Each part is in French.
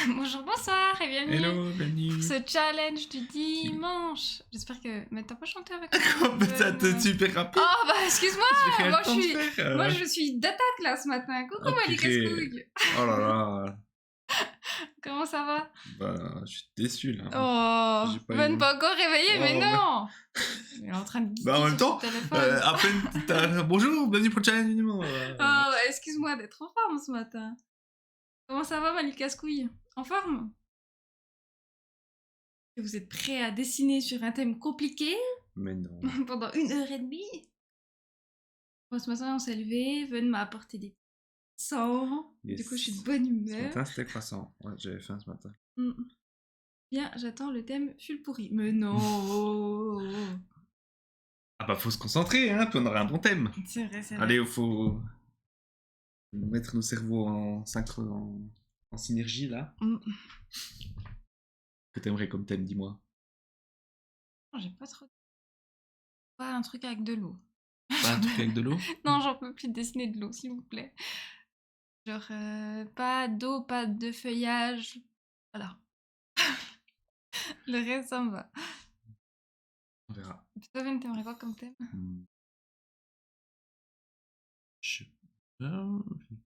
Bonjour, bonsoir et bienvenue Hello, pour bienvenue. ce challenge du dimanche. J'espère que... Mais t'as pas chanté avec moi, Oh, putain, t'es Ben. super rapide. Oh bah excuse-moi, J'ai rien moi le je temps de suis... faire. Moi je suis d'attaque là ce matin. Coucou Oh, Mali purée. Cascouille. Oh là là. Comment ça va? Bah, je suis déçu là. Oh, J'ai pas Ben eu. pas encore réveillé, mais Oh, non. Il est en train de bah, en geeker même sur son temps, téléphone. à peine bonjour, bienvenue pour le challenge du moment. Oh, excuse-moi d'être en forme ce matin. Comment ça va Mali Cascouille? En forme? Vous êtes prêts à dessiner sur un thème compliqué Mais non. pendant 1 heure et demie? Bon, ce matin, on s'est levé, Ven m'a apporté des croissants. Du coup, je suis de Yes. bonne Ce humeur. matin, c'était croissant. Ouais, j'avais faim ce matin. Mm. Bien, j'attends le thème ful pourri. Mais non. Ah bah, faut se concentrer, hein, puis on aura un bon thème. C'est vrai, c'est vrai. Allez, faut mettre nos cerveaux en synchro, en synergie là. Mm. Que t'aimerais comme thème, dis-moi. Oh, j'ai pas trop... Pas un truc avec de l'eau. Pas un truc avec de l'eau? Non, j'en peux plus de dessiner de l'eau, s'il vous plaît. Genre, pas d'eau, pas de feuillage. Voilà. Le reste, ça me va. On verra. Toi, Ven, t'aimerais quoi comme thème? Je sais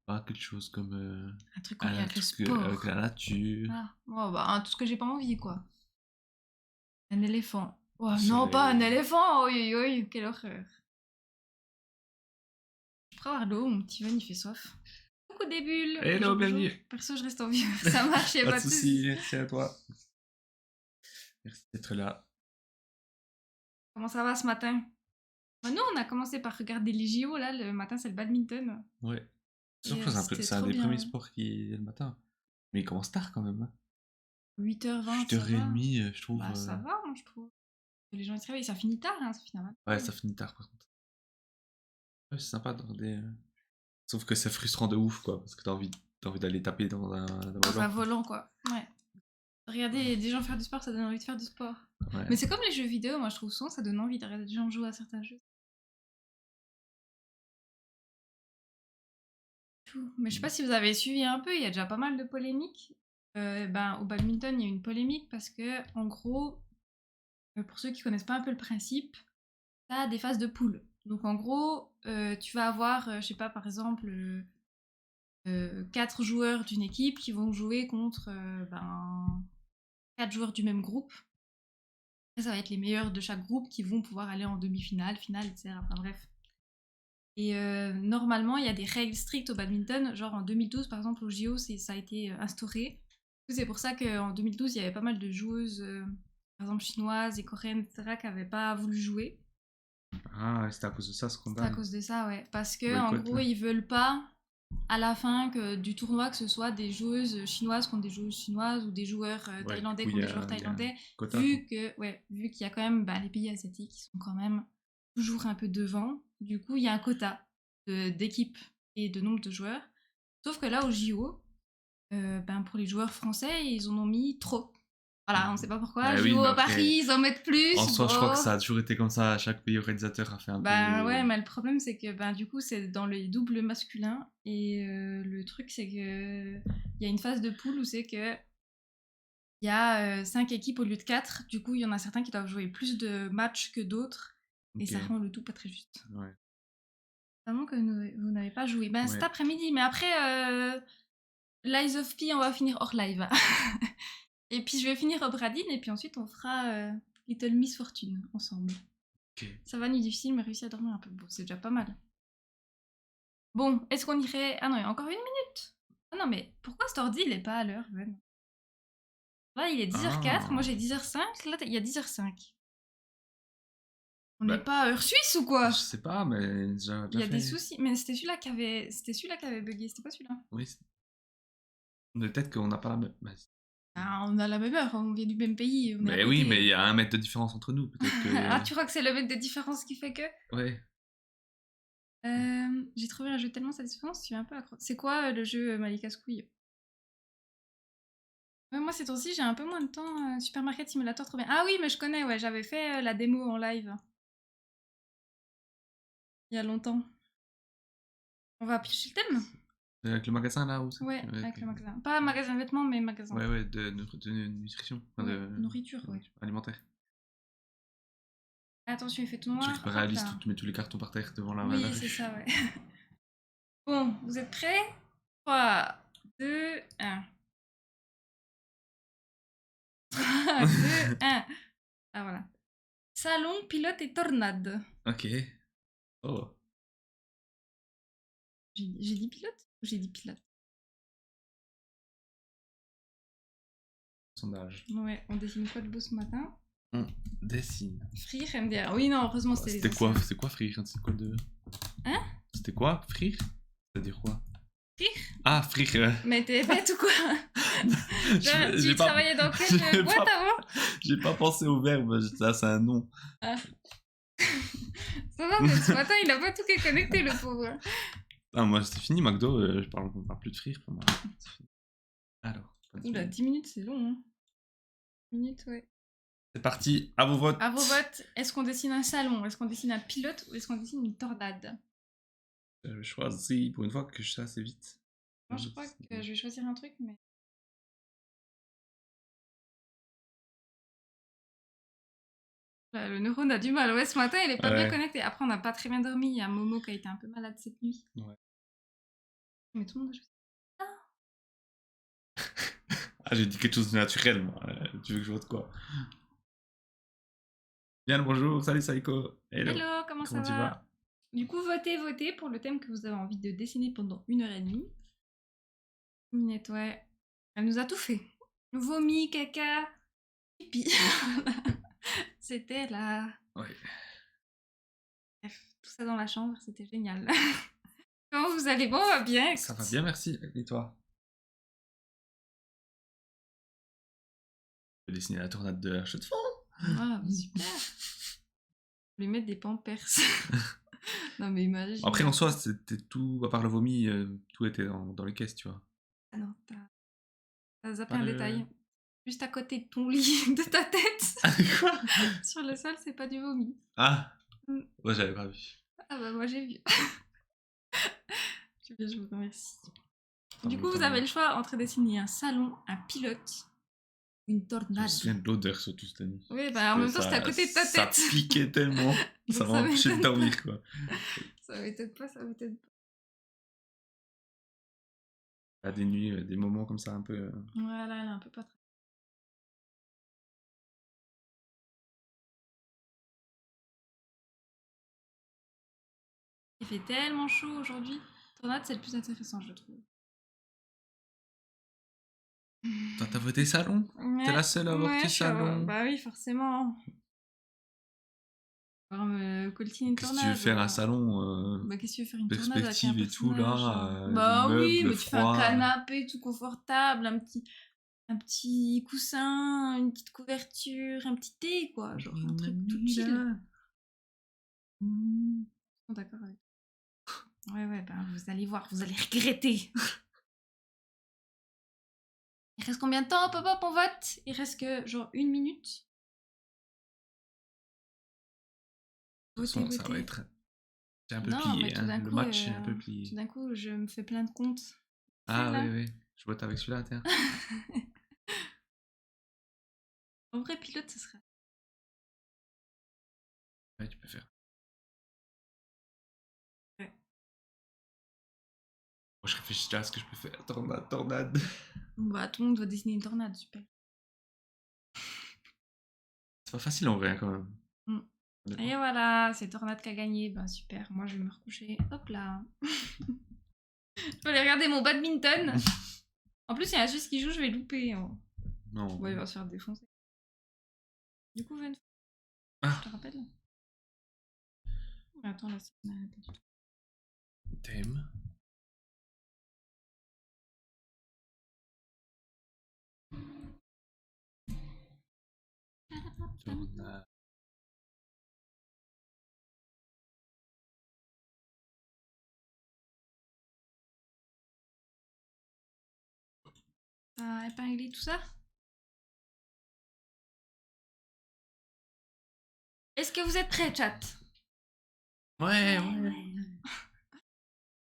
pas, quelque chose comme Un truc en lien avec le avec sport. la nature, Ah, bon, bah, tout ce que j'ai pas envie, quoi. Un éléphant. Oh, le non, pas un soleil. éléphant. Oui, oui, quelle horreur. Je pourrais avoir l'eau, mon petit Ven, il fait soif. Coucou des bulles. Hello, Bonjour, bonjour. bienvenue. Perso, je reste en vie. Ça marche, y'a Pas de pas de soucis, soucis. merci à toi. Merci d'être là. Comment ça va ce matin? Bah, nous, on a commencé par regarder les JO, là. Le matin, c'est le badminton. Ouais. Et Sauf que c'était c'est un trop des premiers bien. sports qui est le matin. Mais il commence tard quand même. 8h20, ça va. 8h30, je trouve. Bah, ça va, moi, je trouve. Les gens, ils se réveillent. Ça finit tard, hein. Ça finit à 20. Ouais, ça finit tard par contre. Ouais, c'est sympa de regarder. Sauf que c'est frustrant de ouf, quoi. Parce que t'as envie d'aller taper dans un Dans un volant. volant, quoi. Ouais. Regarder des gens faire du sport, ça donne envie de faire du sport. Ouais. Mais c'est comme les jeux vidéo, moi, je trouve souvent, ça donne envie de regarder des gens jouer à certains jeux. Tout. Mais je sais pas si vous avez suivi un peu, il y a déjà pas mal de polémiques. Au badminton, il y a une polémique parce que, en gros, pour ceux qui connaissent pas un peu le principe, t'as des phases de poule. Donc en gros, tu vas avoir, je sais pas, par exemple, 4 joueurs d'une équipe qui vont jouer contre 4 joueurs du même groupe. Et ça va être les meilleurs de chaque groupe qui vont pouvoir aller en demi-finale, finale, etc. Enfin bref. Et normalement, il y a des règles strictes au badminton. Genre en 2012, par exemple, au JO, ça a été instauré. C'est pour ça qu'en 2012, il y avait pas mal de joueuses, par exemple chinoises et coréennes, etc., qui n'avaient pas voulu jouer. Ah, ouais, c'était à cause de ça, C'est à scandale. cause de ça, ouais. Parce que, en Boycott, gros, là. ils veulent pas, à la fin du tournoi, que ce soit des joueuses chinoises contre des joueuses chinoises ou des joueurs Ouais, du thaïlandais coup, contre des joueurs il y a un thaïlandais. quota, quoi. Vu qu'il y a quand même les pays asiatiques qui sont quand même toujours un peu devant, du coup, il y a un quota d'équipes et de nombre de joueurs. Sauf que là, au JO, pour les joueurs français, ils en ont mis trop. Voilà, on ne sait pas pourquoi. Bah oui, mais JO après, Paris, ils en mettent plus. en soi, je crois que Bon. ça a toujours été comme ça. Chaque pays organisateur a fait un Ben peu. ouais, mais le problème c'est que du coup c'est dans le double masculin et le truc c'est que il y a une phase de poule où c'est que il y a 5 équipes au lieu de 4. Du coup il y en a certains qui doivent jouer plus de matchs que d'autres et ça Ok. rend le tout pas très juste. Ouais. Vraiment que vous n'avez pas joué. Ben cet Ouais. après-midi, mais après Lies of P on va finir hors live. Et puis je vais finir Obradine et puis ensuite on fera Little Miss Fortune ensemble. Ok. Ça va, nuit difficile mais réussi à dormir un peu. Bon, c'est déjà pas mal. Bon, est-ce qu'on irait... Ah non, il y a encore 1 minute. Ah non, mais pourquoi cet ordi, il est pas à l'heure, Ben? Là, il est 10h04, moi Ah. j'ai 10h05, là, il y a 10h05. On n'est Bah, pas à heure suisse ou je quoi? sais pas, mais déjà, Il y a fait. des soucis. Mais c'était celui-là qui avait... bugué, c'était pas celui-là. Oui. Peut-être qu'on n'a pas la même. Ah, on a la même heure, on vient du même pays, on est à Mais oui, mais il côté. y a 1 mètre de différence entre nous. Peut-être Ah, que. tu crois que c'est le mètre de différence qui fait que... Ouais. J'ai trouvé un jeu tellement satisfaisant, je suis un peu accro. C'est quoi le jeu Malika Couille? Ouais, moi ces temps-ci j'ai un peu moins de temps. Supermarket Simulator, trop bien. Ah oui, mais je connais, ouais, j'avais fait la démo en live il y a longtemps. On va piocher le thème? Avec le magasin là où c'est Ouais, avec le magasin. Pas magasin de vêtements, mais magasin. Ouais, ouais, de nutrition. Enfin, Ouais, de nourriture, ouais. alimentaire. Attention, il fait tout Tu noir. récupères Hop la liste, là. tu mets tous les cartons par terre devant la Oui, rue. c'est ça, ouais. Bon, vous êtes prêts? 3, 2, 1. 3, 2, 1. Ah, voilà. Salon, pilote et tornade. Ok. Oh. J'ai dit pilote ou j'ai dit pilote? Sondage. Ouais, on dessine quoi de beau ce matin? On dessine. Frire, MDR. Oui, non, heureusement, c'était les C'était quoi? anciens. C'est quoi frire? C'est quoi de. Hein? C'était quoi? Frire? C'est-à-dire quoi? Frire? Ah, frire. Mais t'es bête ou quoi? Tu travaillais dans quelle boîte avant? J'ai pas pensé au verbe, ça c'est un nom. Ah. Ça va, mais ce matin, il a pas tout qui est connecté, le pauvre. Ah, moi c'est fini, McDo, on parle plus de frire pour moi. C'est fini. Alors. Oula, 10 minutes, c'est long, hein. 10 minutes, ouais. C'est parti, à vos votes. À vos votes, est-ce qu'on dessine un salon? Est-ce qu'on dessine un pilote? Ou est-ce qu'on dessine une tornade? Je choisis pour une fois que je sais assez vite. Moi, je crois que je vais choisir un truc, mais. Le neurone a du mal. Ouais, ce matin, il est pas bien connecté. Après, on n'a pas très bien dormi. Il y a Momo qui a été un peu malade cette nuit. Ouais. Mais tout le monde a choisi. Ah, j'ai dit quelque chose de naturel, moi. Tu veux que je vote quoi? Bien le bonjour, salut Saiko. Hello, comment ça tu va? vas? Du coup, votez pour le thème que vous avez envie de dessiner pendant 1h30. Minette, ouais. Elle nous a tout fait. Vomi, caca, pipi. C'était là. Ouais. Bref, tout ça dans la chambre, c'était génial. Comment vous allez? Bon, va bien. Ça va bien, merci. Et toi? Je vais dessiner la tornade de la cheveux de fond. Ah, super. Je vais mettre des pampers. Non, mais imagine. Après, en soi, c'était tout, à part le vomi, tout était dans les caisses, tu vois. Ah non, t'as zappé un détail. Juste à côté de ton lit, de ta tête. Quoi? Sur le sol, c'est pas du vomi. Ah, moi j'avais pas vu. Ah bah moi j'ai vu. Je vous remercie. Du coup, vous avez le choix entre dessiner un salon, un pilote, une tornade. Je me souviens de l'odeur surtout cette nuit. Oui, bah en même temps, c'était à côté de ta tête. Ça piquait tellement. Ça m'a empêché de dormir, quoi. Ça m'étonne pas, ça m'étonne pas. À des nuits, des moments comme ça un peu. Voilà, elle est un peu pas très. Il fait tellement chaud aujourd'hui. Tornade, c'est le plus intéressant, je trouve. Toi, t'as voté salon? Ouais, t'es la seule à avoir voté salon? Bah oui, forcément. Alors, me coltiner une tornade. Qu'est-ce que tu veux faire un salon Bah, qu'est-ce que tu veux faire une tornade avec un perspective et tout là, bah oui, mais tu fais un froid. canapé tout confortable, un petit coussin, une petite couverture, un petit thé, quoi. Genre un truc tout chill. D'accord avec. Ouais, bah vous allez voir, vous allez regretter. Il reste combien de temps, papa, on vote? Il reste que genre 1 minute. De toute façon, ça va être. C'est un peu non, plié, hein. Coup, le match est un peu plié. Tout d'un coup, je me fais plein de comptes. Ah oui, je vote avec celui-là, tiens. En vrai, pilote, ce serait. Ouais, tu peux faire. Ouais. Moi, je réfléchis là à ce que je peux faire. Tornade. Bah, tout le monde doit dessiner une tornade, super. C'est pas facile en vrai, quand même. Et voilà, c'est Tornade qui a gagné. Ben super, moi je vais me recoucher. Hop là. Je peux aller regarder mon badminton. En plus, il y a un Suisse qui joue, je vais louper. Oh. Non. Ouais, il va se faire défoncer. Du coup, je te rappelle. Attends, là, c'est pas du tout. Thème. Tornade. T'as épinglé tout ça? Est-ce que vous êtes prêts, chat? Ouais.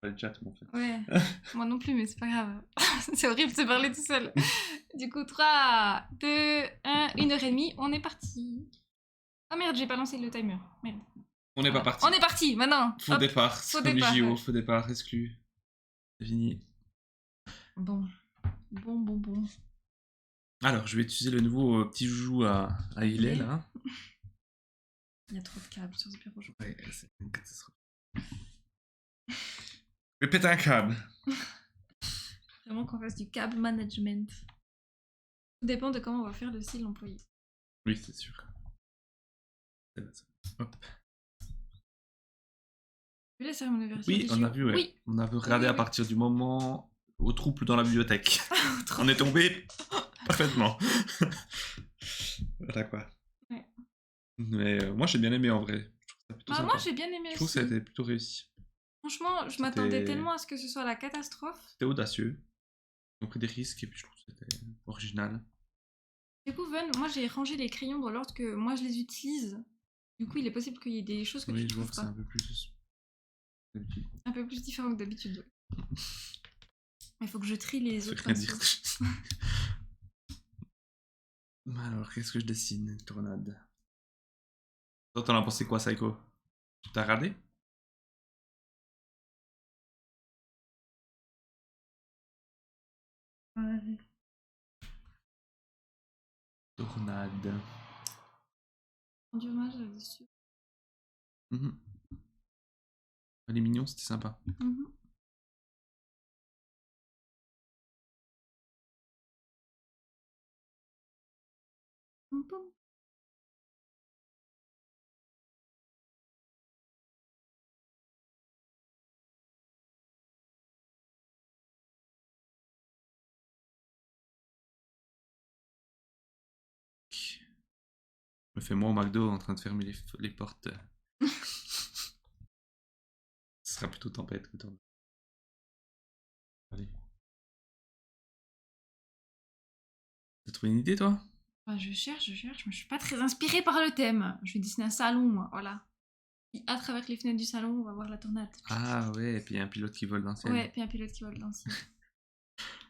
Pas le chat, en fait. Ouais, moi non plus, mais c'est pas grave. C'est horrible de se parler tout seul. Du coup, 3, 2, 1, 1h30, on est parti. Oh merde, j'ai pas lancé le timer. Merde. On n'est pas Voilà. parti. On est parti, maintenant. Faux Hop. départ. Faux C'est comme les départ, JO. ouais. Faux départ, exclu. C'est fini. Bon. Bon. Alors, je vais utiliser le nouveau petit joujou à Hillel. Hein. Il y a trop de câbles sur ce bureau. Ouais, c'est une catastrophe. Je vais péter un câble. Vraiment qu'on fasse du câble management. Tout dépend de comment on va faire le style employé. Oui, c'est sûr. Hop. Tu veux la cérémonie d'ouverture Oui, des on a JO? vu, ouais. Oui. On a regardé à partir du moment au trouble dans la bibliothèque. On est tombé parfaitement. Voilà quoi. Ouais. Mais moi j'ai bien aimé en vrai. Je trouve ça plutôt sympa. Moi j'ai bien aimé Je trouve que aussi. ça a été plutôt réussi. Franchement, je m'attendais tellement à ce que ce soit la catastrophe. C'était audacieux. Ils ont pris des risques et puis je trouve que c'était original. Du coup, Ven, moi j'ai rangé les crayons dans l'ordre que moi je les utilise. Du coup, il est possible qu'il y ait des choses que Oui, tu je vois trouves que c'est pas. un peu plus d'habitude. Un peu plus différent que d'habitude. Il faut que je trie les Ça autres veut rien dire. pinceaux. Alors, qu'est-ce que je dessine? Une tornade. Toi, t'en as pensé quoi, Psycho? Tu t'as regardé? Ouais. Tornade. Rendu hommage à dessus. Les mignons, c'était sympa. Je me fais moi au McDo en train de fermer les portes. Ce sera plutôt tempête que tornade. Allez. T'as trouvé une idée, toi? Je cherche, mais je suis pas très inspirée par le thème. Je vais dessiner un salon, moi, voilà. Et à travers les fenêtres du salon, on va voir la tornade. Ah ouais, et puis il y a un pilote qui vole dans le ciel. Ouais, puis un pilote qui vole dans le ciel.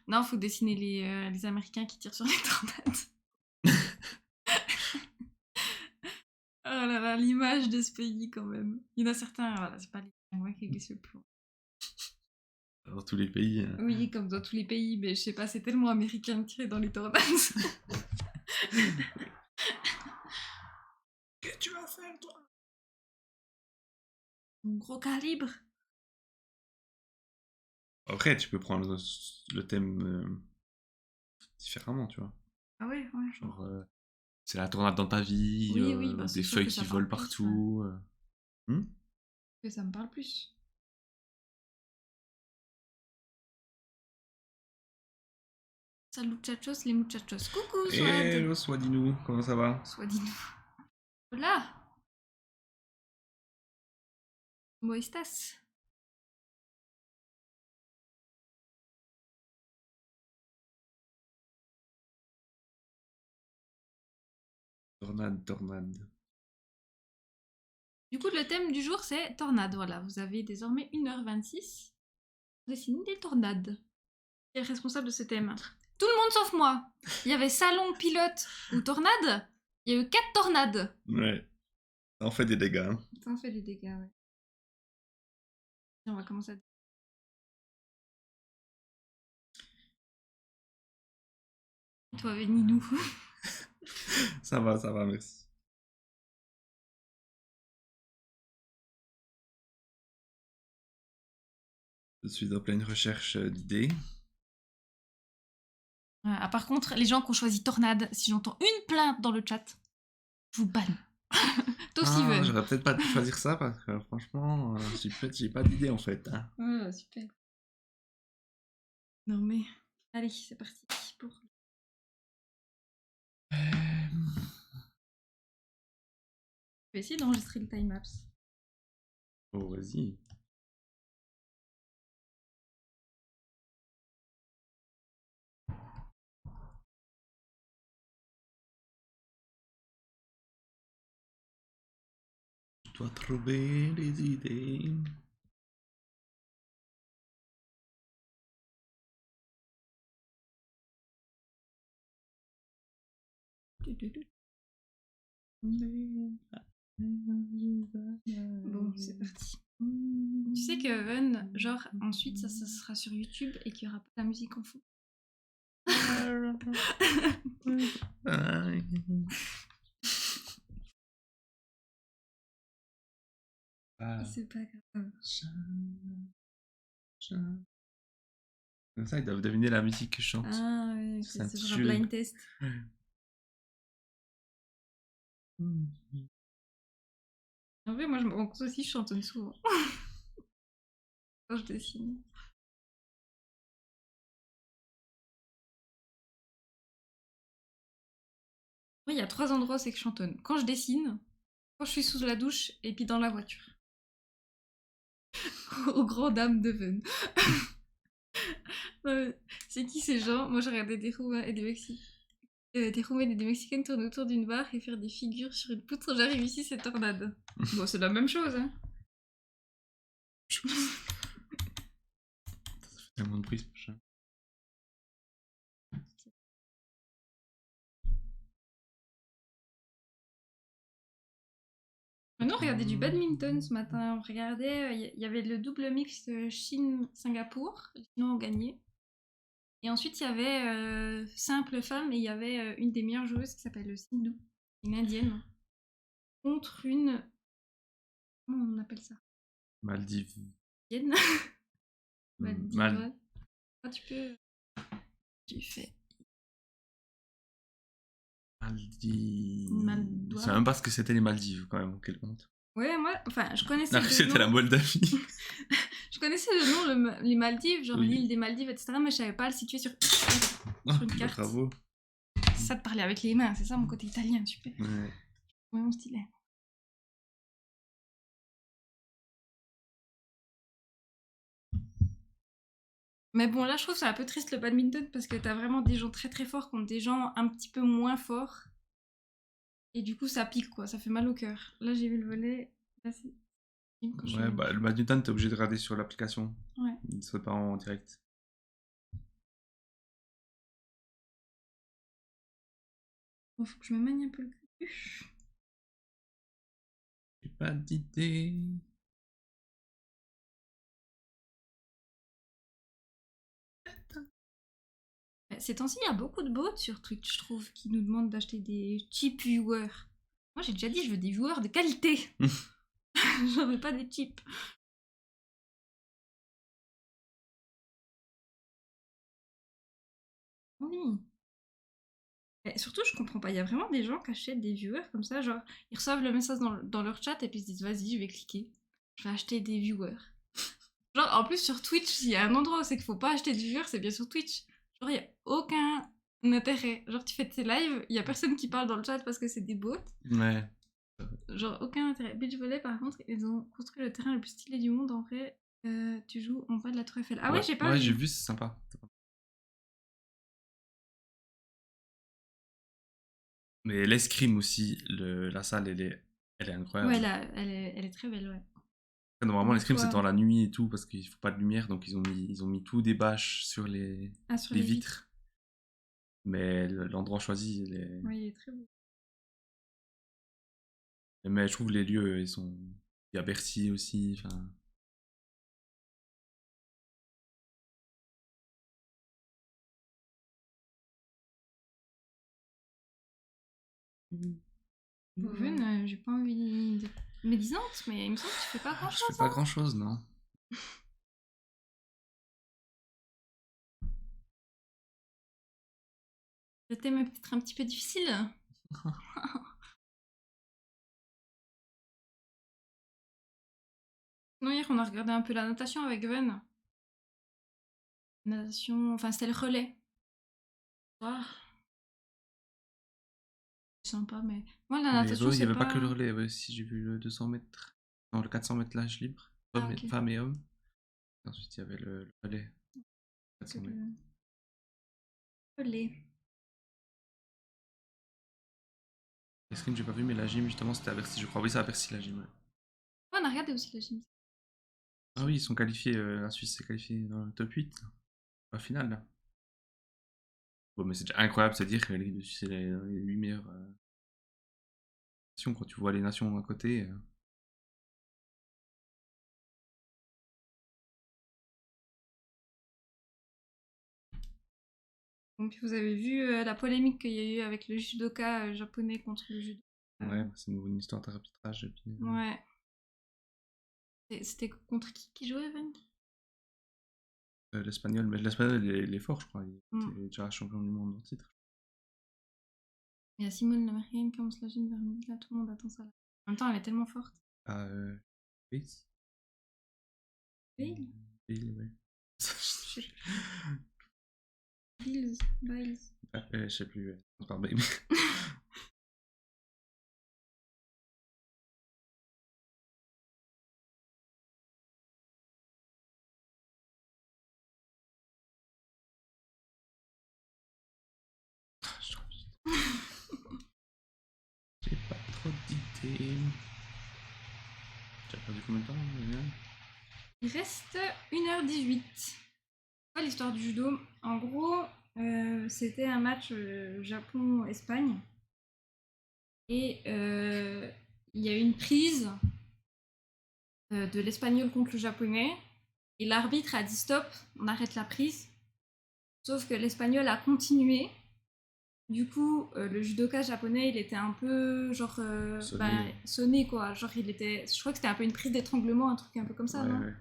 Non, faut dessiner les Américains qui tirent sur les tornades. Oh là là, l'image de ce pays quand même. Il y en a certains, voilà, c'est pas les pingouins qui glissent le plus loin. Dans tous les pays. Oui, comme dans tous les pays, mais je sais pas, c'est tellement américain de tirer dans les tornades. Qu'est-ce que tu vas faire, toi? Un gros calibre. Après, tu peux prendre le thème différemment, tu vois. Ah ouais. Genre, c'est la tornade dans ta vie, Oui, bah, c'est des sûr feuilles que ça qui parle volent plus, partout. Que ça me parle plus. Salut muchachos, les muchachos. Coucou, Swad. Hello, Swadinou, comment ça va? Swadinou. Hola. ¿Cómo estás? Tornade. Du coup, le thème du jour, c'est tornade. Voilà, vous avez désormais 1h26 pour dessiner des tornades. Qui est responsable de ce thème? Tout le monde sauf moi. Il y avait salon, pilote ou tornade. Il y a eu 4 tornades. Ouais. Ça en fait des dégâts. Hein. Ça en fait des dégâts, ouais. On va commencer à... Toi, Véninou. Ça va, merci. Je suis en pleine recherche d'idées. Ah, par contre, les gens qui ont choisi tornade, si j'entends une plainte dans le chat, je vous banne. Toi aussi, Ven. J'aurais peut-être pas pu choisir ça parce que franchement, j'ai pas d'idée en fait. Hein. Ouais, super. Non mais... Allez, c'est parti pour... Je vais essayer d'enregistrer le time-lapse. Oh, vas-y. Je dois trouver les idées. Bon, c'est parti. Tu sais que Even, genre, ensuite, ça sera sur YouTube et qu'il n'y aura pas la musique en fond. C'est pas grave. Comme ça, ils doivent deviner la musique que je chante. Ah ouais, Ça c'est te genre un tue. blind test. En vrai, moi, je me rends compte aussi, je chantonne souvent. Quand je dessine. Moi, il y a 3 endroits où c'est que je chantonne. Quand je dessine, quand je suis sous la douche, et puis dans la voiture. Aux grandes dames de Ven. C'est qui ces gens? Moi, je regardais des Roumains et des Mexicains. Des Roumains et des Mexicains tourner autour d'une barre et faire des figures sur une poutre. J'arrive ici, c'est tornade. Bon, c'est la même chose, hein. Ça fait tellement de bruit ce prochain. Maintenant, on regardait du badminton ce matin. On regardait, il y avait le double mix Chine-Singapour. Les Chinois ont gagné. Et ensuite, il y avait simple femme et il y avait une des meilleures joueuses qui s'appelle Sindhu, une indienne, contre une. Comment on appelle ça? Maldives. Indienne. Mal... Ah, tu peux. Tu fais. Maldives. Maldois. Je sais même pas ce que c'était les Maldives quand même, quelle honte. Ouais, moi, enfin, je connaissais Non, le c'était nom. la Moldavie. Je connaissais le nom, les Maldives, genre Oui. l'île des Maldives, etc. Mais je savais pas le situer sur Oh, une carte. bravo. C'est ça de parler avec les mains, c'est ça mon côté italien, super. Ouais. Ouais, mon stylet. Mais bon, là, je trouve que c'est un peu triste le badminton parce que t'as vraiment des gens très très forts contre des gens un petit peu moins forts. Et du coup, ça pique quoi, ça fait mal au cœur. Là, j'ai vu le volet. Là, c'est. Ouais, bah le badminton, t'es obligé de regarder sur l'application. Ouais. Il serait pas en direct. Bon, faut que je me manie un peu le cul. J'ai pas d'idée. Ces temps-ci, il y a beaucoup de bots sur Twitch, je trouve, qui nous demandent d'acheter des cheap viewers. Moi, j'ai déjà dit, je veux des viewers de qualité. J'en veux pas des cheap. Oui. Et surtout, je comprends pas. Il y a vraiment des gens qui achètent des viewers comme ça, genre, ils reçoivent le message dans leur chat et puis ils se disent, vas-y, je vais cliquer. Je vais acheter des viewers. Genre, en plus, sur Twitch, s'il y a un endroit où c'est qu'il faut pas acheter de viewers, c'est bien sur Twitch. Genre, il y a aucun intérêt. Genre, tu fais tes lives, il y a personne qui parle dans le chat parce que c'est des bots. Ouais. Genre, aucun intérêt. Beach Volley, par contre, ils ont construit le terrain le plus stylé du monde. En vrai, tu joues en bas de la Tour Eiffel. Ah ouais, j'ai pas Ouais, vu. j'ai vu, c'est sympa. Mais l'escrime aussi, la salle, elle est incroyable. Ouais, là, elle est très belle, ouais. Normalement, l'escrime, c'est Toi- dans la nuit et tout, parce qu'il faut pas de lumière, donc ils ont mis tout des bâches sur les sur les vitres. Mais l'endroit choisi, Ouais, il est très beau. mais je trouve les lieux, ils sont. Il y a Bercy aussi, enfin. Boven, j'ai pas envie d'être médisante, mais il me semble que tu fais pas grand Je chose. fais pas grand chose, non. Le thème est peut-être un petit peu difficile. Non, hier, on a regardé un peu la natation avec Ven. Natation, enfin, c'était le relais. Ah, c'est sympa, mais moi, la natation, Il y c'est avait pas. pas que le relais, ouais, si j'ai vu le 200 mètres. Non, le 400 mètres nage libre, Ah, ok. femmes et hommes. Ensuite, il y avait le relais. Que 400 le mètres. relais. L'escrime, j'ai pas vu, mais la gym, justement, c'était à Bercy, je crois. Oui, c'est à Bercy, la gym. Ouais. Ouais, on a regardé aussi la gym. Ah oui, ils sont qualifiés, la Suisse s'est qualifiée dans le top 8, pas finale, là. Ouais, mais c'est déjà incroyable de se dire que les dessus, c'est les 8 meilleures nations. Quand tu vois les nations à côté. Donc vous avez vu la polémique qu'il y a eu avec le judoka japonais contre le judo. Ouais, c'est une histoire d'arbitrage. Et puis, Ouais. C'était contre qui jouait, Evan? l'espagnol, mais l'espagnol, il est fort, je crois. Il Mm. était déjà champion du monde en titre. Il y a Simone l'américaine qui se la gym vers midi, là, tout le monde attend ça. Là. En même temps, elle est tellement forte. Ah, Bale. Bale Bale, ouais. Biles. Je sais plus. Pardon, Bale. J'ai pas trop d'idées. Tu as perdu combien de temps, Viviane? Il reste 1h18. C'est quoi l'histoire du judo? En gros, c'était un match Japon-Espagne. Et il y a eu une prise de l'espagnol contre le japonais. Et l'arbitre a dit stop, on arrête la prise. Sauf que l'espagnol a continué. Du coup, le judoka japonais, il était un peu genre sonné quoi. Genre il était, je crois que c'était un peu une prise d'étranglement, un truc un peu comme ça, Ouais, non? ouais.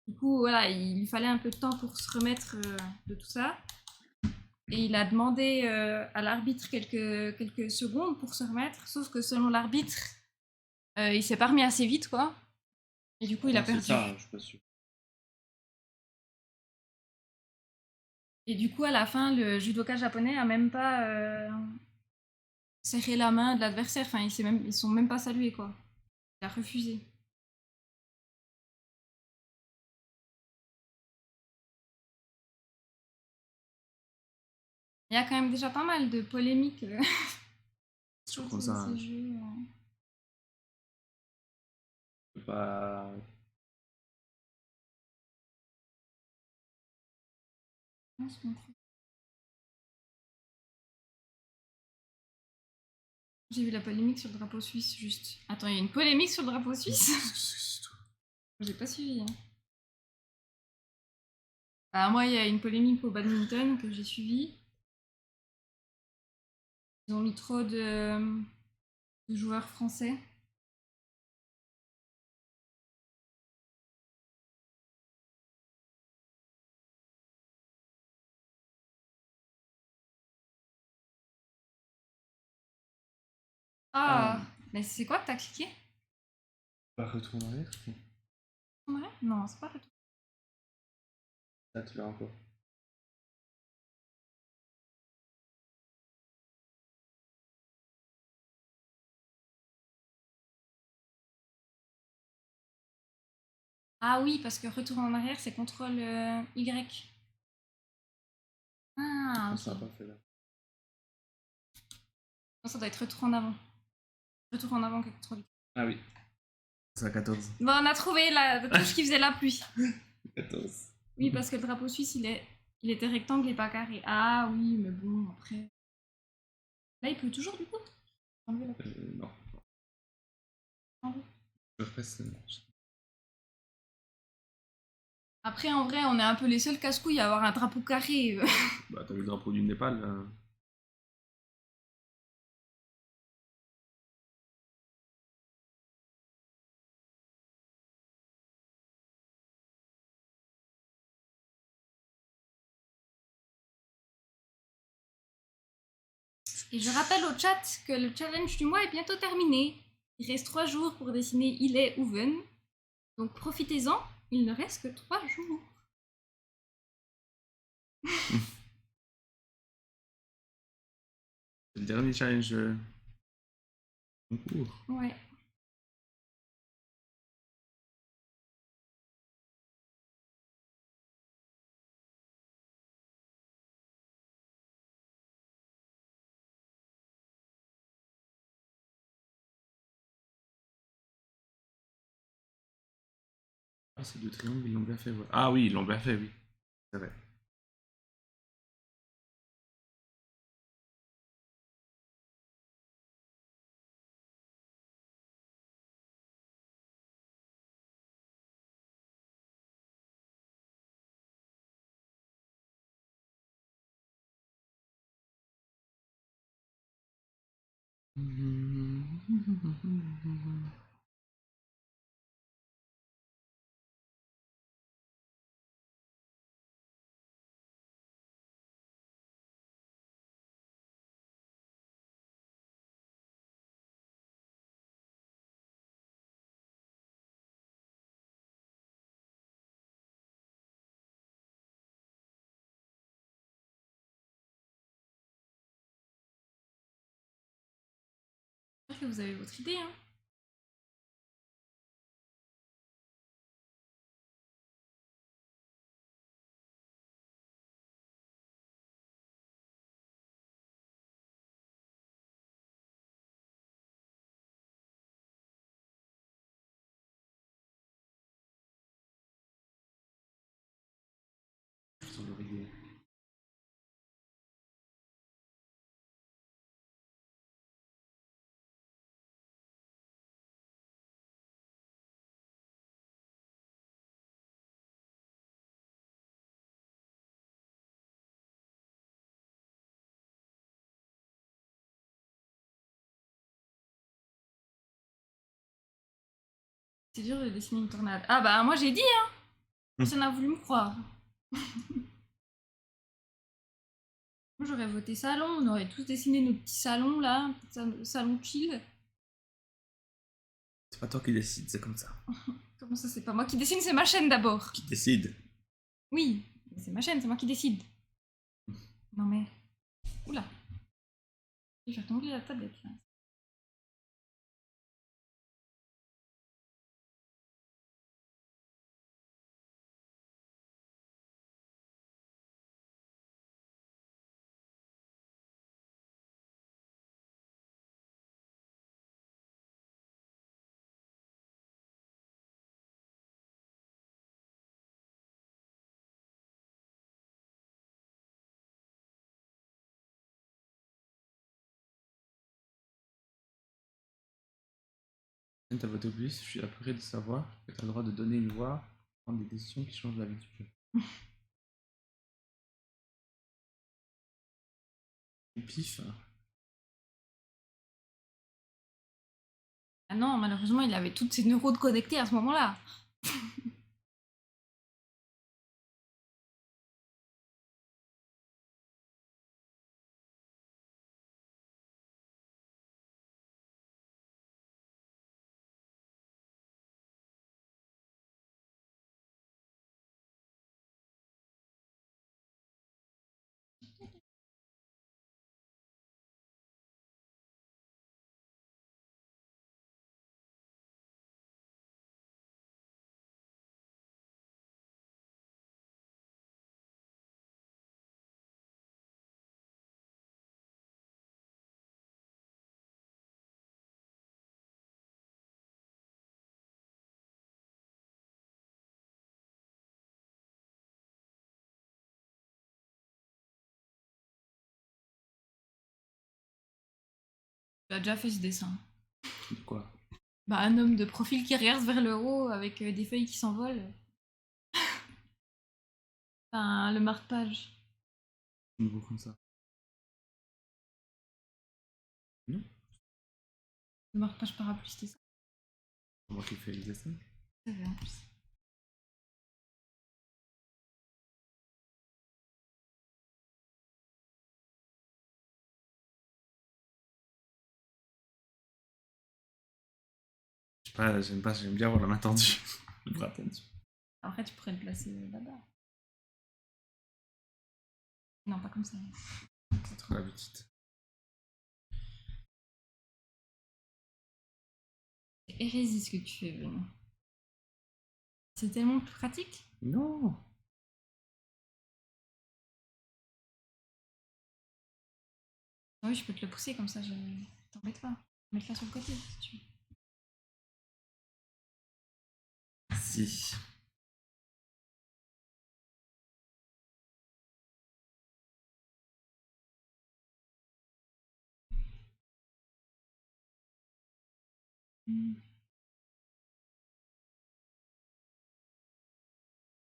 Du coup, voilà, il lui fallait un peu de temps pour se remettre de tout ça. Et il a demandé à l'arbitre quelques secondes pour se remettre. Sauf que selon l'arbitre, il s'est pas remis assez vite quoi. Et du coup, il a perdu. C'est ça, je suis pas sûr. Et du coup, à la fin, le judoka japonais a même pas serré la main de l'adversaire. Enfin, ils sont même pas salués, quoi. Il a refusé. Il y a quand même déjà pas mal de polémiques Sur sur ça, ces jeux. pas. J'ai vu la polémique sur le drapeau suisse, juste. Attends, il y a une polémique sur le drapeau suisse? J'ai pas suivi. Hein. Bah, moi, il y a une polémique au badminton que j'ai suivi. Ils ont mis trop de joueurs français. Ah, mais c'est quoi que t'as cliqué? Pas retourner en arrière, je Ouais. Non, c'est pas retour. Là, tu l'as encore. Ah oui, parce que retour en arrière, c'est contrôle Y. Ah, Ça ok. n'a pas fait là. Non, ça doit être retour en avant. Retour en avant que contrôle Y. Ah oui. C'est à 14. Bon, on a trouvé la touche qui faisait la pluie. 14. Oui, parce que le drapeau suisse, il était rectangle et pas carré. Ah oui, mais bon, après. Là, il pleut toujours du coup? Enlever la pluie. Non. Enlever. Après, c'est. Après, en vrai, on est un peu les seuls casse-couilles à avoir un drapeau carré. Bah, t'as vu le drapeau du Népal là. Et je rappelle au chat que le challenge du mois est bientôt terminé. Il reste 3 jours pour dessiner Il est Oven. Donc profitez-en, il ne reste que 3 jours. C'est le dernier challenge en cours. Ouais. Ah, ces deux triangles, ils l'ont bien fait. Ouais. Ah oui, ils l'ont bien fait, oui. C'est vrai. J'espère que vous avez votre idée, hein. Sur l'oreiller. C'est dur de dessiner une tornade. Ah bah moi j'ai dit, hein. Personne n'a voulu me croire. Moi j'aurais voté salon, on aurait tous dessiné nos petits salons là, salon chill. C'est pas toi qui décide, c'est comme ça. Comment ça, c'est pas moi qui dessine, c'est ma chaîne d'abord. Qui décide? Oui, mais c'est ma chaîne, c'est moi qui décide. Non mais... Oula. Je vais faire tomber la tablette là. T'as voté plus, je suis apeuré de savoir que t'as le droit de donner une voix, prendre des décisions qui changent la vie du jeu. Au pif. Ah non, malheureusement, il avait toutes ses neurones connectés à ce moment-là. Tu as déjà fait ce dessin. De quoi? Bah, un homme de profil qui regarde vers le haut avec des feuilles qui s'envolent. Enfin, le marque-page. Nouveau comme ça. Non? Le marque-page parapluie, c'était ça. C'est moi qui fais les dessins. C'est vrai en plus. Je sais pas, j'aime bien avoir la main tendue. Le bras tendu. Après, tu pourrais le placer là-bas. Non, pas comme ça. C'est trop l'habitude. C'est hérésie ce que tu fais, Benoît. C'est tellement plus pratique. Non! Ah oui, je peux te le pousser comme ça, je t'embête pas. Mets-le sur le côté si tu veux. Si.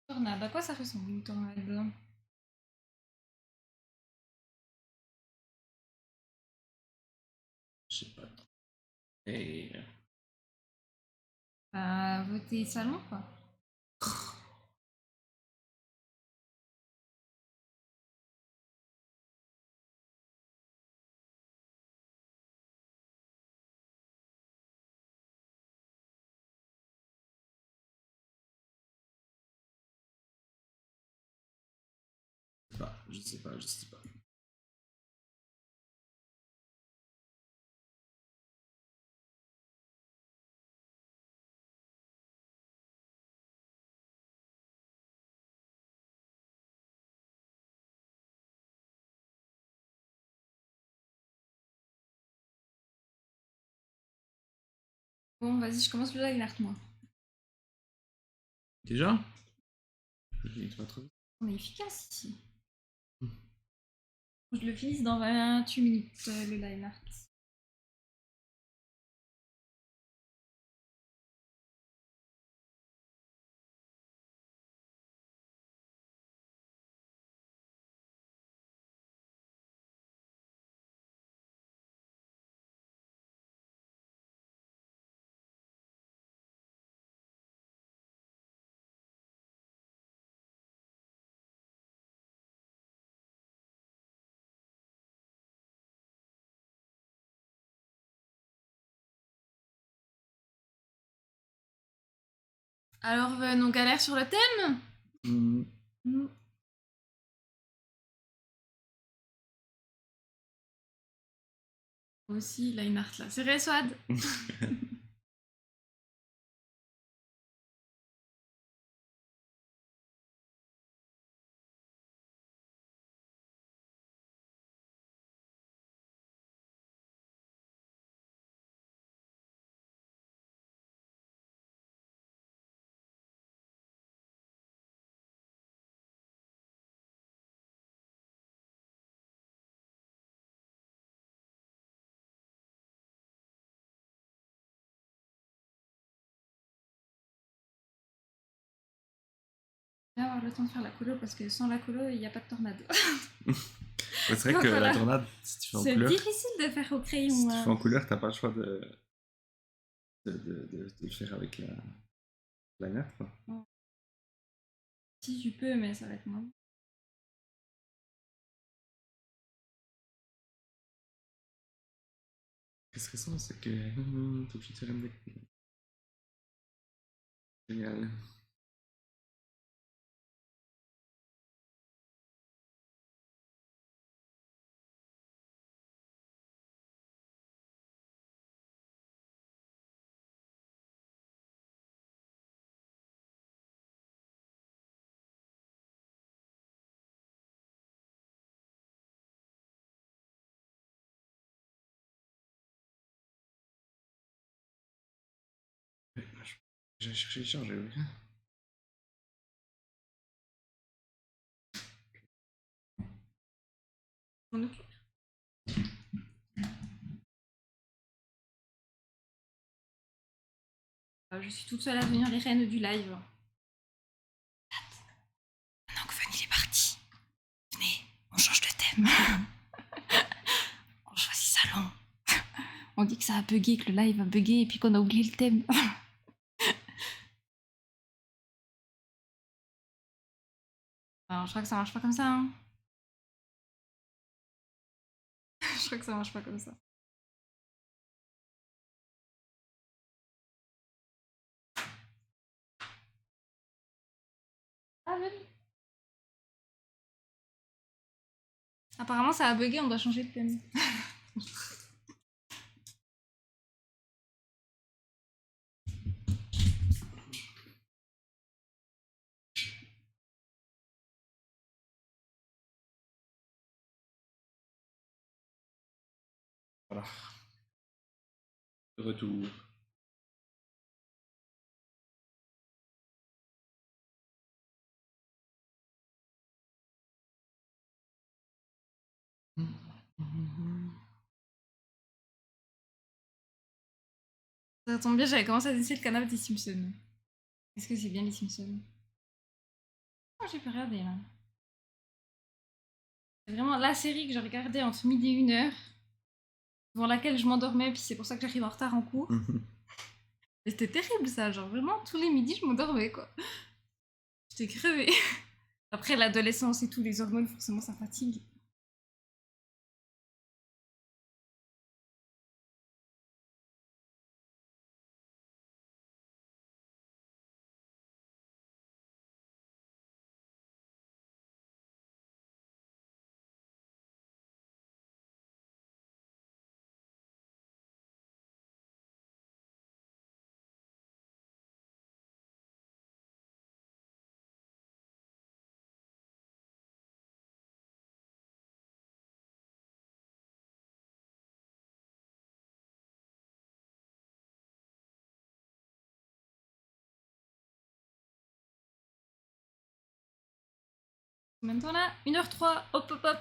Tornade, à quoi ça ressemble une tornade? Je sais pas. Et Voter salon, quoi. je sais pas, je sais pas. Bon, vas-y, je commence le line art, moi. Déjà? Je pas trop. On est efficace ici. Je le finisse dans 28 minutes, le line art. Alors, on galère sur le thème. Aussi, line art là. C'est vrai, Swad. Je vais avoir le temps de faire la colo parce que sans la colo, il n'y a pas de tornade. C'est vrai que la tornade, si tu fais en couleur. C'est difficile de faire au crayon. Si tu fais en couleur, t'as pas le choix de le faire avec la line art, quoi. Si tu peux, mais ça va être moins. Qu'est-ce que c'est que. Tout de suite faire une deck. Génial. J'ai cherché les charges, j'ai oublié. m'en occupe. Je suis toute seule à devenir les reines du live. Maintenant que Fanny est partie, venez, on change de thème. On choisit salon. On dit que ça a bugué, que le live a bugué et puis qu'on a oublié le thème. Alors, je crois que ça marche pas comme ça. Hein. Je crois que ça marche pas comme ça. Ah oui. Apparemment, ça a bugué, on doit changer de thème. Voilà. De retour. Ça tombe bien, j'avais commencé à dessiner le canapé des Simpsons. Est-ce que c'est bien les Simpsons? Oh, j'ai pas regardé là. C'est vraiment la série que j'ai regardée entre midi et 1h. devant laquelle je m'endormais, puis c'est pour ça que j'arrive en retard en cours. Mhm. Et c'était terrible ça, genre vraiment tous les midis je m'endormais quoi. J'étais crevée. Après l'adolescence et tout, les hormones, forcément ça fatigue. Combien de temps là 1h03, hop hop hop.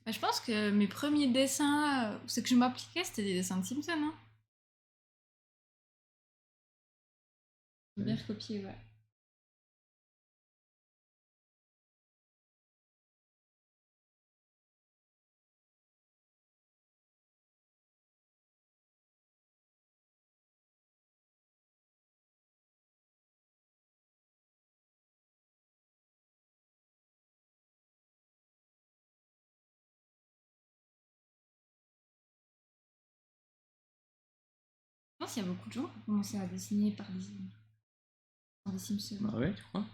Bah, je pense que mes premiers dessins, c'est que je m'appliquais, c'était des dessins de Simpson. Hein. J'ai bien recopié, ouais. Je pense qu'il y a beaucoup de gens qui ont commencé à dessiner par des Simpsons. Ah ouais, tu crois?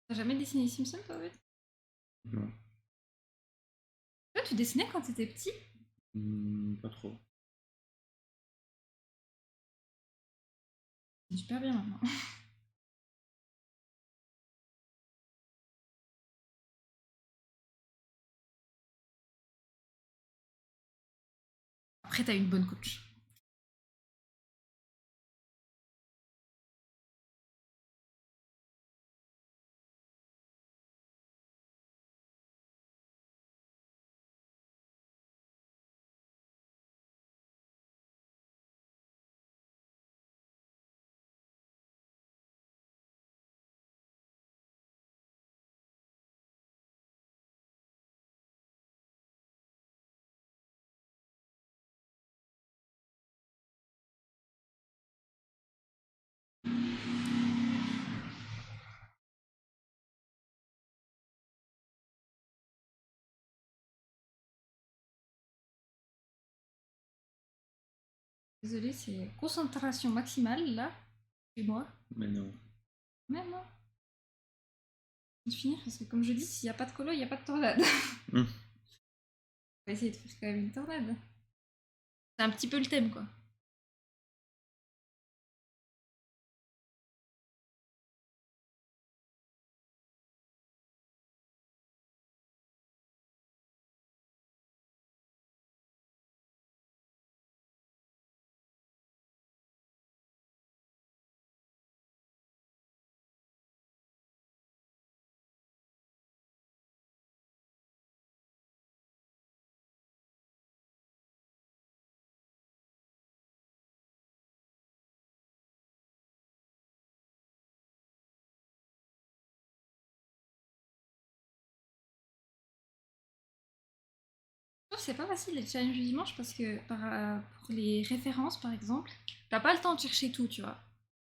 T'as jamais dessiné les Simpsons, toi, ouais? Non. Toi, tu dessinais quand t'étais petit? Pas trop. C'est super bien maintenant. Après, t'as une bonne coach. Désolée, c'est concentration maximale, là, chez moi. Mais non. Même, hein. Je vais finir, parce que comme je dis, s'il n'y a pas de colo, il n'y a pas de tornade. Hum. On va essayer de faire quand même une tornade. C'est un petit peu le thème, quoi. c'est pas facile les challenges du dimanche parce que pour les références, par exemple, t'as pas le temps de chercher tout, tu vois.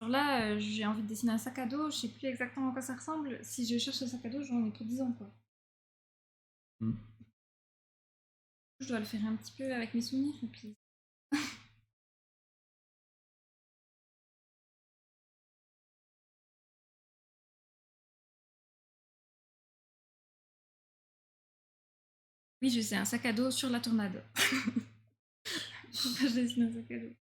Genre là, j'ai envie de dessiner un sac à dos, je sais plus exactement à quoi ça ressemble. Si je cherche ce sac à dos, j'en ai pour 10 ans, quoi. Hmm. Je dois le faire un petit peu avec mes souvenirs, et puis... Oui, je sais, un sac à dos sur la tornade. Pourquoi je dessine un sac à dos?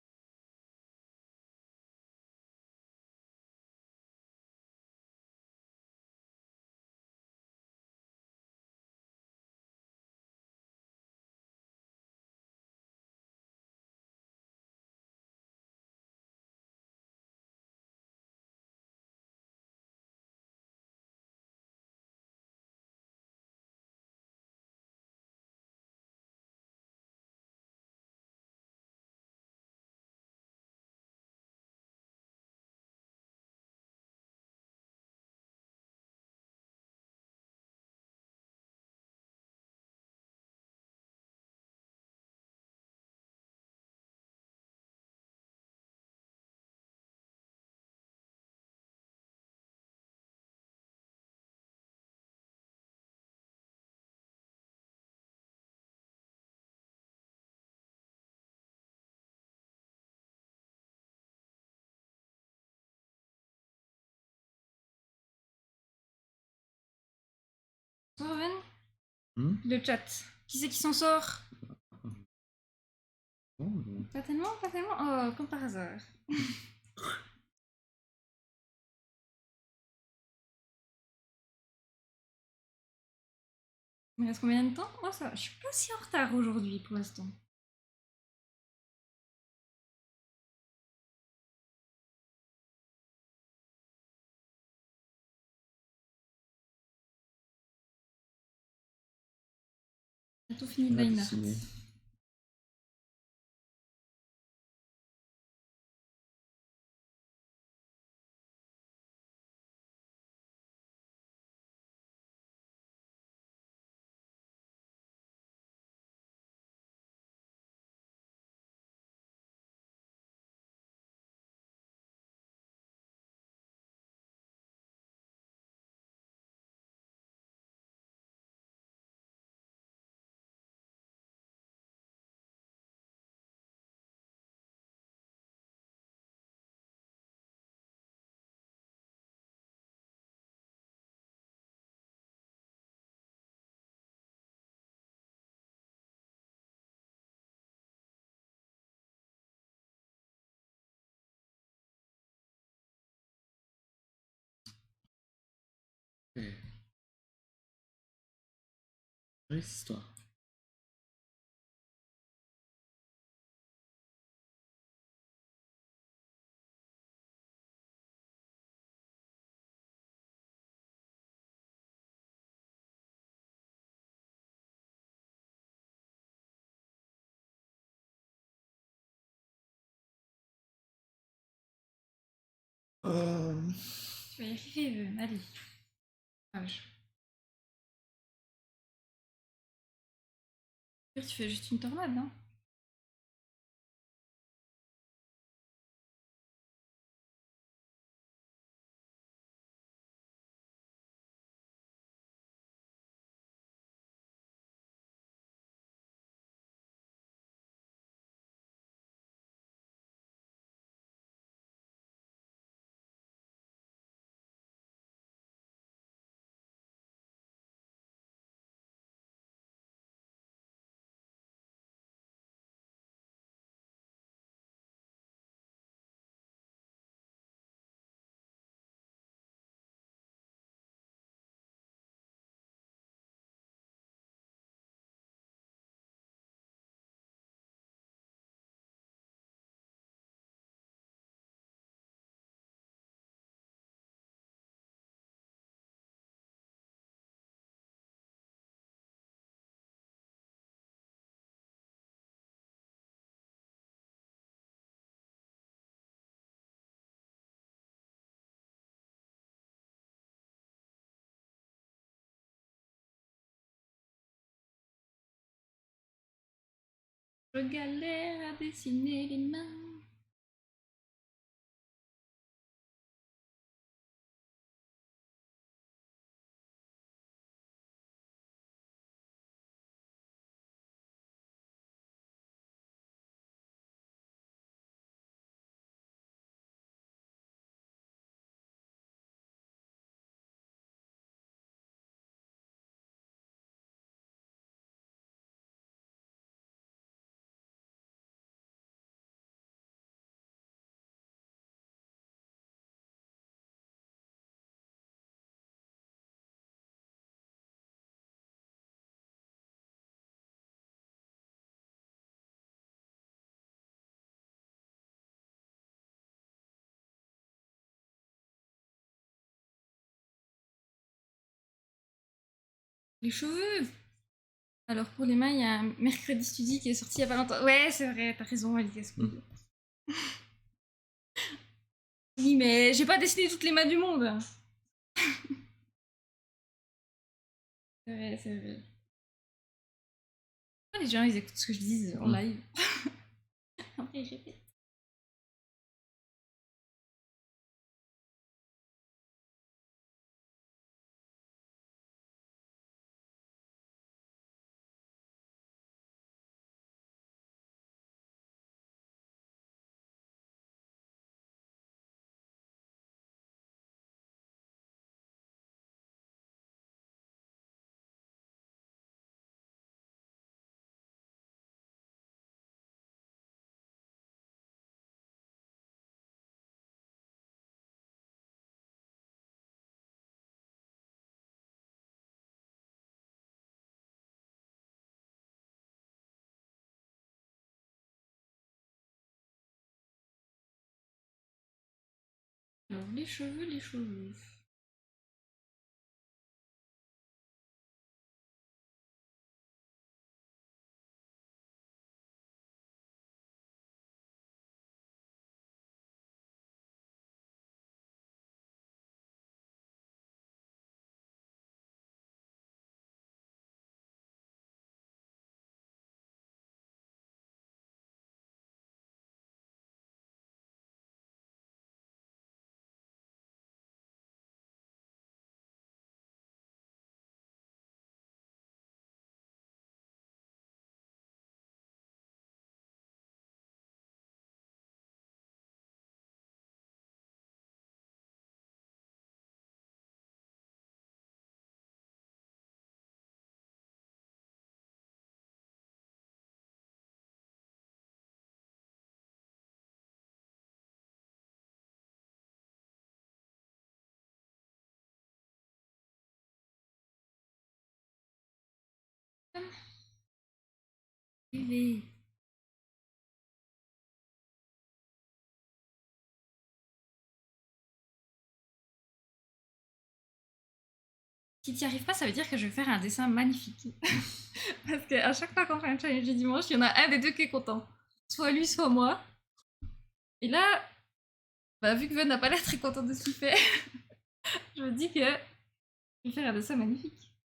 Rowan, Hmm. le chat. Qui c'est qui s'en sort? Oh. Pas tellement, pas tellement. Oh, comme par hasard. Il me reste combien de temps? Oh, ça va. Je suis pas si en retard aujourd'hui pour l'instant. J'ai tout fini On de a Line Art. dessiné. Eh, vraie histoire. Tu vas y arriver, allez. Courage. Tu fais juste une tornade, non? Je galère à dessiner les mains. Les cheveux. Alors pour les mains, il y a un Mercredi Studi qui est sorti il y a pas longtemps. Ouais, c'est vrai, t'as raison, elle casse Oui, mais j'ai pas dessiné toutes les mains du monde. C'est vrai, c'est vrai. Pourquoi les gens ils écoutent ce que je dis en live? Après ils répètent. Alors les cheveux, les cheveux. Buvez. Si t'y arrives pas, ça veut dire que je vais faire un dessin magnifique. Parce qu'à chaque fois qu'on fait un challenge du dimanche, il y en a un des deux qui est content. Soit lui, soit moi. Et là, bah, vu que Ven n'a pas l'air très content de ce qu'il fait, je me dis que je vais faire un dessin magnifique.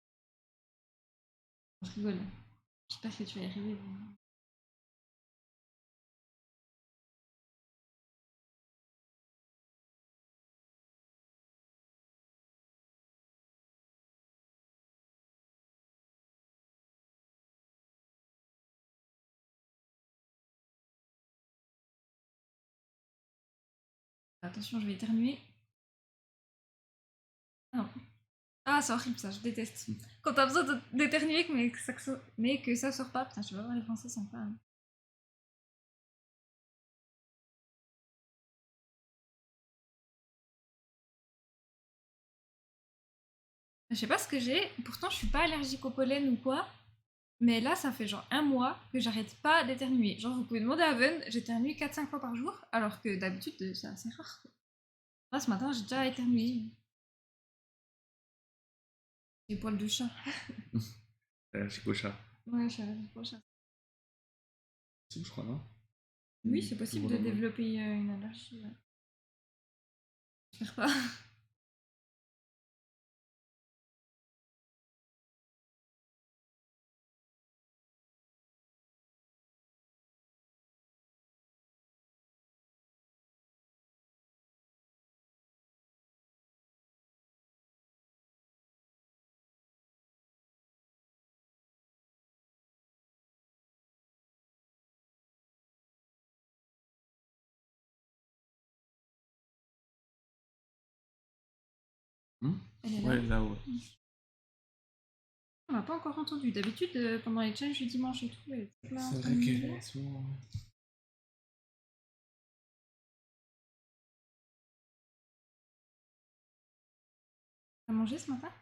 Je rigole. J'espère que tu vas y arriver. Attention, je vais éternuer. Ah non. Ah, c'est horrible ça, je déteste. Quand t'as besoin d'éternuer, mais que ça sort pas. Putain, je vais voir les Français sont pas. Je sais pas ce que j'ai, pourtant je suis pas allergique au pollen ou quoi, mais là ça fait genre un mois que j'arrête pas d'éternuer. Genre vous pouvez demander à Ven, j'éternue 4-5 fois par jour, alors que d'habitude c'est assez rare. Quoi. Là ce matin j'ai déjà éternué. Les poils de chat. Allergique au chat. Ouais, je suis allergique au chat. Si, je crois, non? Oui, c'est possible de développer une allergie. Ouais. J'espère pas. Elle est là. Ouais, là-haut. On m'a pas encore entendu. D'habitude, pendant les challenges du dimanche et tout, elle est là en C'est train vrai de qu'elle me dire. est souvent. T'as mangé ce matin?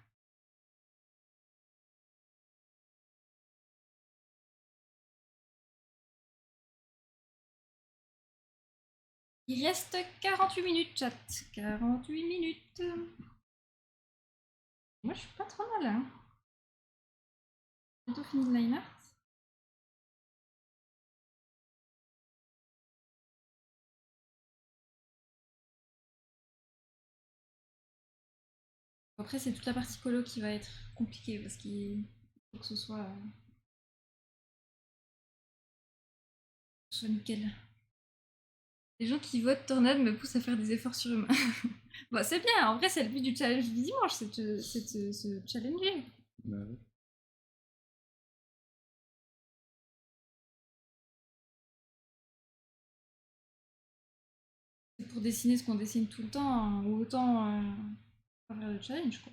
Il reste 48 minutes, chat. 48 minutes. Moi, je suis pas trop mal, hein. Bientôt fini le line-up. Après, c'est toute la partie colo qui va être compliquée parce qu'il faut que ce soit nickel. Les gens qui votent Tornade me poussent à faire des efforts surhumains. Bon, c'est bien, en vrai, c'est le but du challenge du dimanche, c'est de se challenger. Bah ouais. C'est pour dessiner ce qu'on dessine tout le temps, hein, ou autant pas faire le challenge, quoi.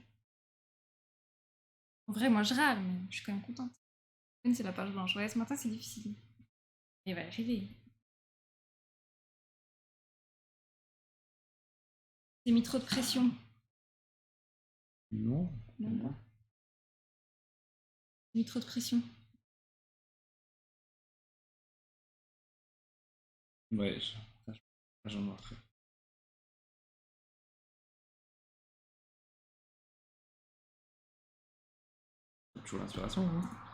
En vrai, moi, je râle, mais je suis quand même contente. C'est la page blanche. Ouais, ce matin, c'est difficile. Il va y arriver. J'ai mis trop de pression. Non. Même pas. J'ai mis trop de pression. Ouais, j'en ai après. Toujours l'inspiration, hein.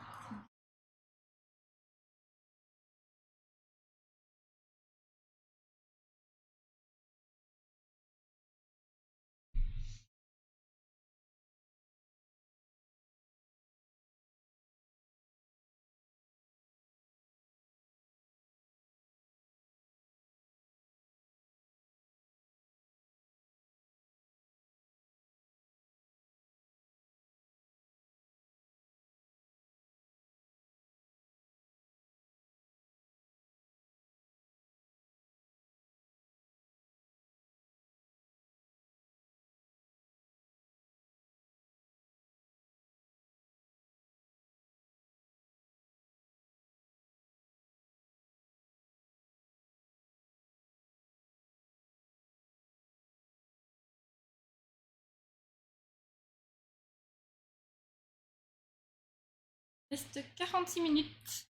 Il reste 46 minutes.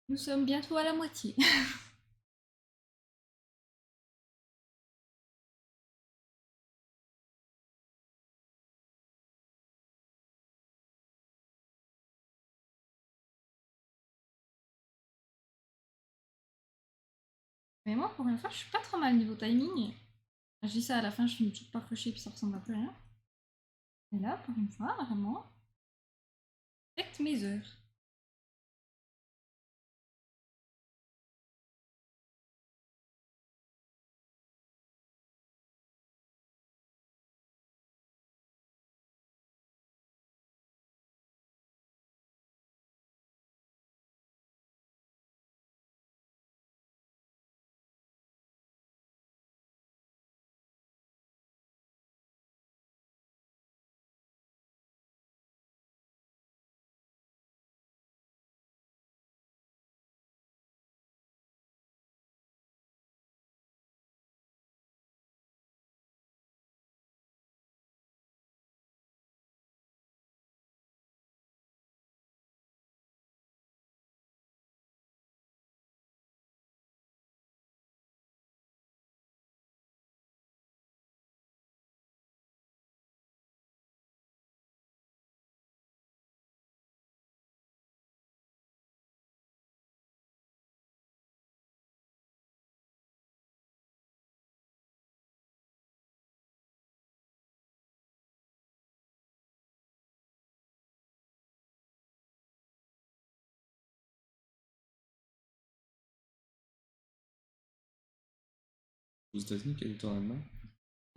Nous sommes bientôt à la moitié. Mais moi, pour une fois, je suis pas trop mal niveau timing. Je dis ça à la fin, je finis toujours par cocher puis ça ressemble à plus rien. Et là, pour une fois, vraiment, je respecte mes heures. Aux États-Unis, qu'il y a des tornades, non?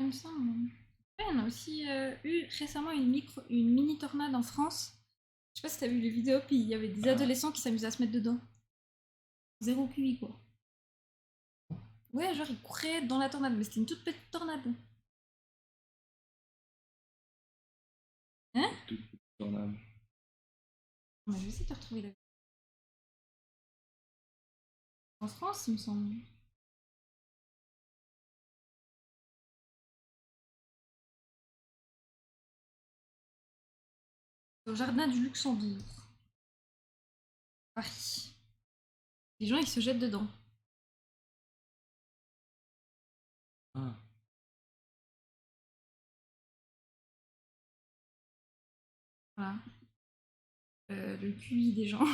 Il me semble. Ouais, on a aussi eu récemment une mini tornade en France. Je sais pas si t'as vu les vidéos, puis il y avait des adolescents qui s'amusaient à se mettre dedans. Zéro QI, quoi. Ouais, genre ils couraient dans la tornade, mais c'était une toute petite tornade. Tornade. Je vais essayer de retrouver la. En France, il me semble. Au jardin du Luxembourg, Paris. Les gens, ils se jettent dedans. Ah. Voilà. Le QI des gens.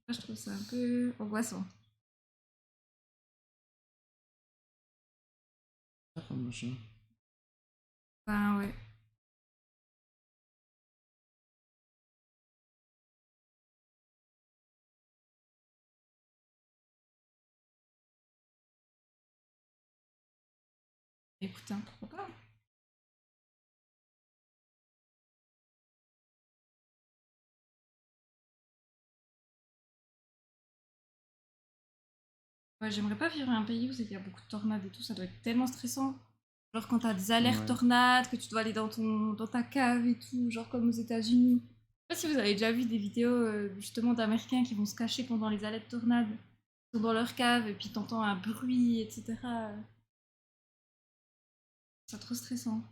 Je trouve ça un peu angoissant. Ah, machin. Enfin, ouais. Écoute, hein, pourquoi pas. Ouais, j'aimerais pas vivre dans un pays où il y a beaucoup de tornades et tout, ça doit être tellement stressant. Genre quand t'as des alertes Ouais. tornades, que tu dois aller dans ta cave et tout, genre comme aux États-Unis. Je sais pas si vous avez déjà vu des vidéos justement d'Américains qui vont se cacher pendant les alertes tornades. Ils sont dans leur cave et puis t'entends un bruit, etc. C'est trop stressant.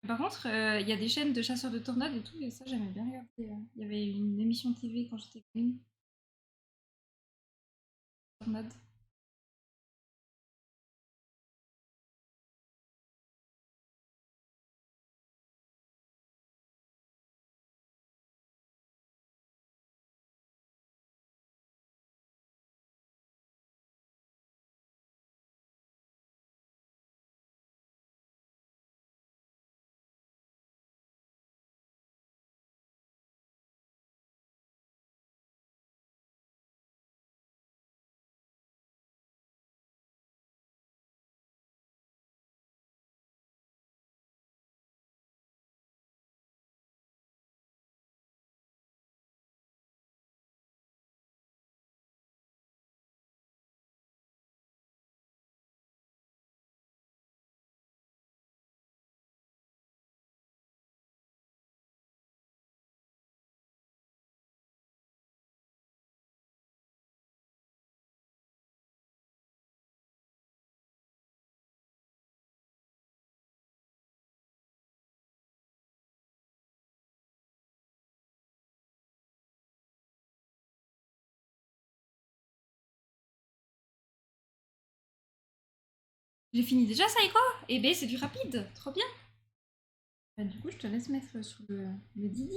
Par contre, il y a des chaînes de chasseurs de tornades et tout, et ça j'aimais bien regarder. Il y avait une émission TV quand j'étais gamine. Tornade. J'ai fini déjà, ça y est quoi? Eh ben c'est du rapide, trop bien. Bah, du coup, je te laisse mettre sur le Didi.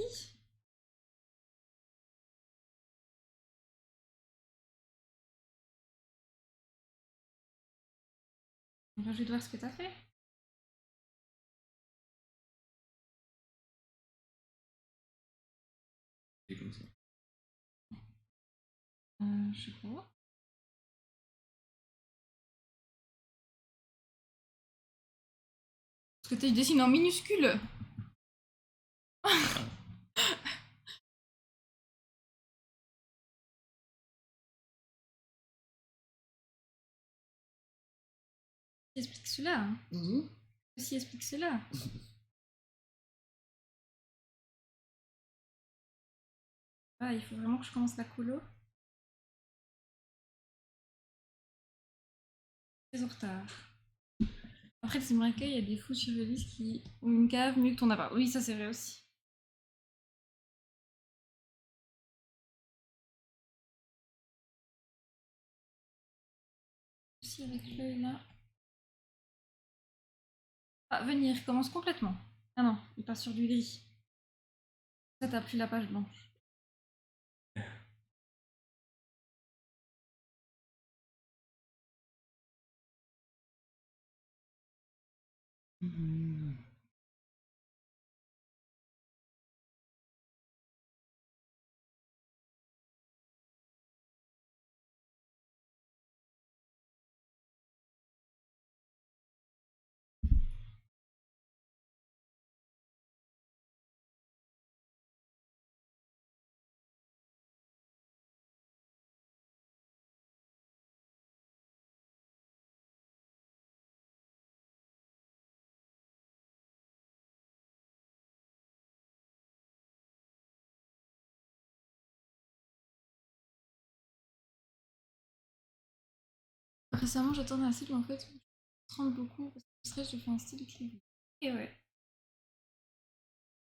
Enfin, je vais te voir ce que t'as fait. C'est comme ça. Je sais pas. Parce que tu dessines en minuscule. Ah. Explique cela. Hein. Aussi explique cela. Ah, il faut vraiment que je commence la colo. Très en retard. Après, le Simraquet, il y a des fous surréalistes qui ont une cave mieux que ton appart. Oui, ça c'est vrai aussi. Aussi avec l'œil là. Ah, venir, commence complètement. Ah non, il passe sur du gris. Ça, t'as pris la page blanche. Récemment, j'attends un style, mais en fait, je tremble beaucoup parce que le stress, je fais un style qui. Et ouais.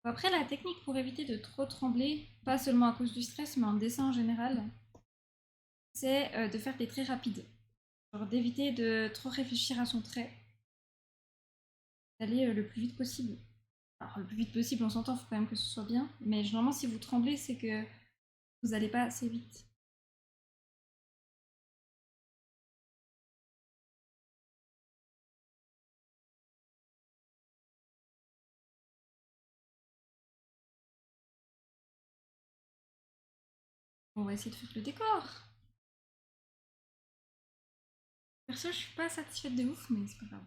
Après, la technique pour éviter de trop trembler, pas seulement à cause du stress, mais en dessin en général, c'est de faire des traits rapides. Genre d'éviter de trop réfléchir à son trait, d'aller le plus vite possible. Alors, le plus vite possible, on s'entend, il faut quand même que ce soit bien. Mais généralement, si vous tremblez, c'est que vous n'allez pas assez vite. On va essayer de faire le décor. Perso, je suis pas satisfaite de ouf, mais c'est pas grave.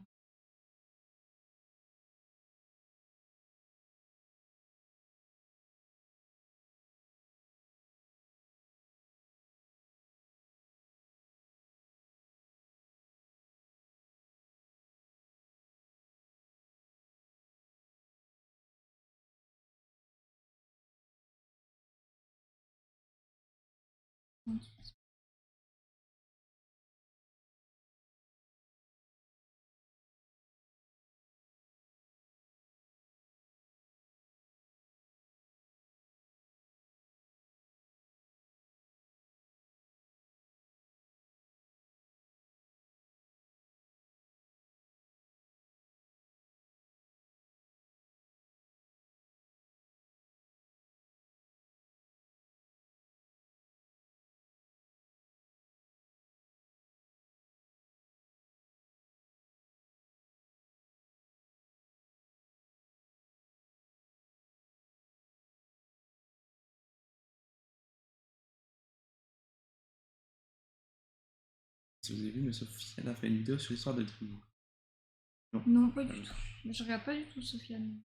Si vous avez vu, mais Sophie, elle a fait une vidéo sur l'histoire de Drill. Non. Non, pas du tout. Mais je regarde pas du tout Sofiane.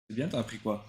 C'est bien, t'as appris quoi?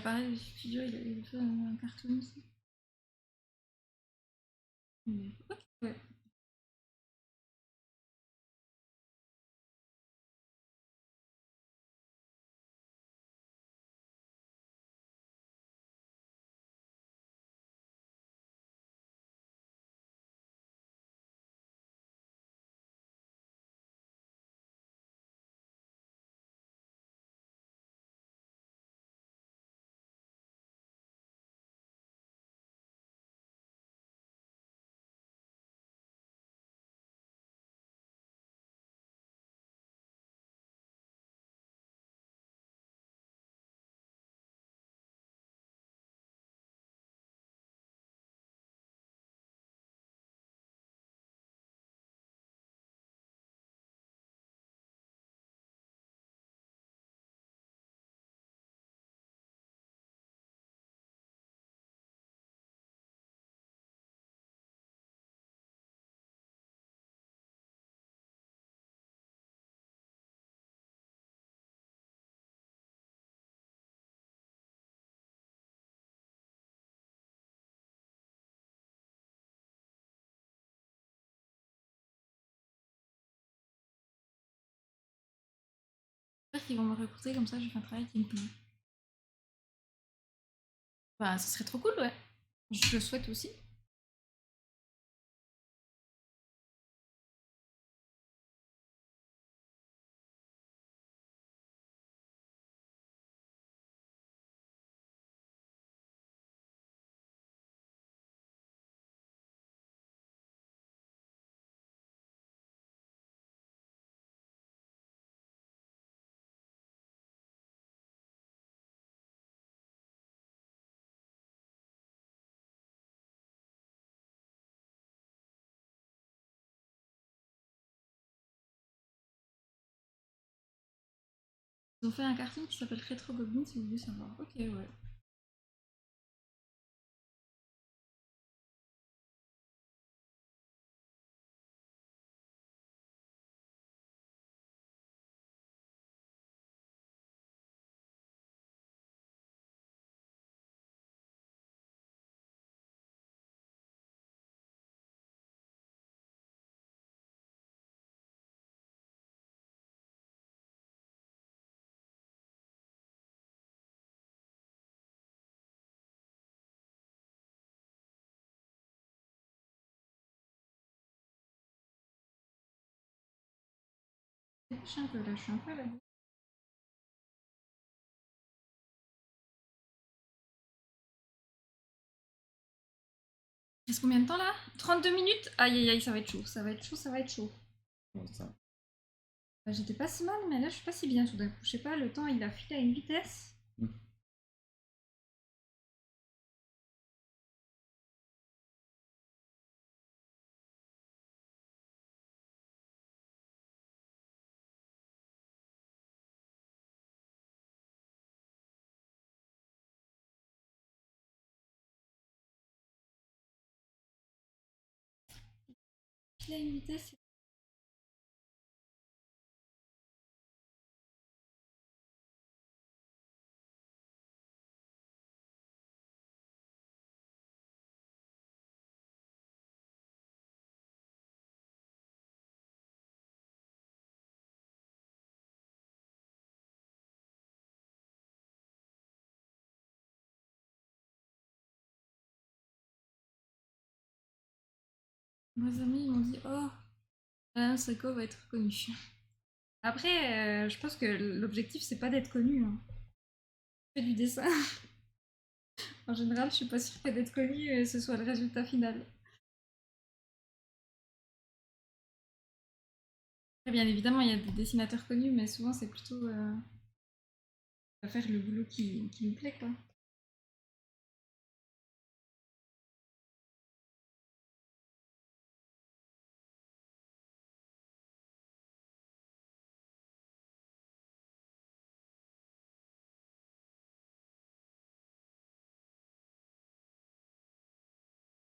Pareil, le studio, il a fait un cartoon aussi. Ok, ouais. J'espère qu'ils vont me recruter comme ça, je fais un travail qui me plaît. Bah, ce serait trop cool, ouais. Je le souhaite aussi. Ils ont fait un cartoon qui s'appelle Retro Goblin, si vous voulez savoir. Ok, ouais. Je suis un peu là, je suis un peu là. Il reste combien de temps là? 32 minutes? Aïe aïe aïe, ça va être chaud, ça va être chaud, ça va être chaud. Comment ça? Bah, j'étais pas si mal, mais là je suis pas si bien tout d'un coup. Je sais pas, le temps il a filé à une vitesse. Hmm. Filé à une vitesse. Mes amis ils m'ont dit oh, Alan Seko va être connu. Après, je pense que l'objectif c'est pas d'être connu. Hein. Je fais du dessin. En général, je suis pas sûre que d'être connu ce soit le résultat final. Après, bien évidemment, il y a des dessinateurs connus, mais souvent c'est plutôt faire le boulot qui nous plaît quoi.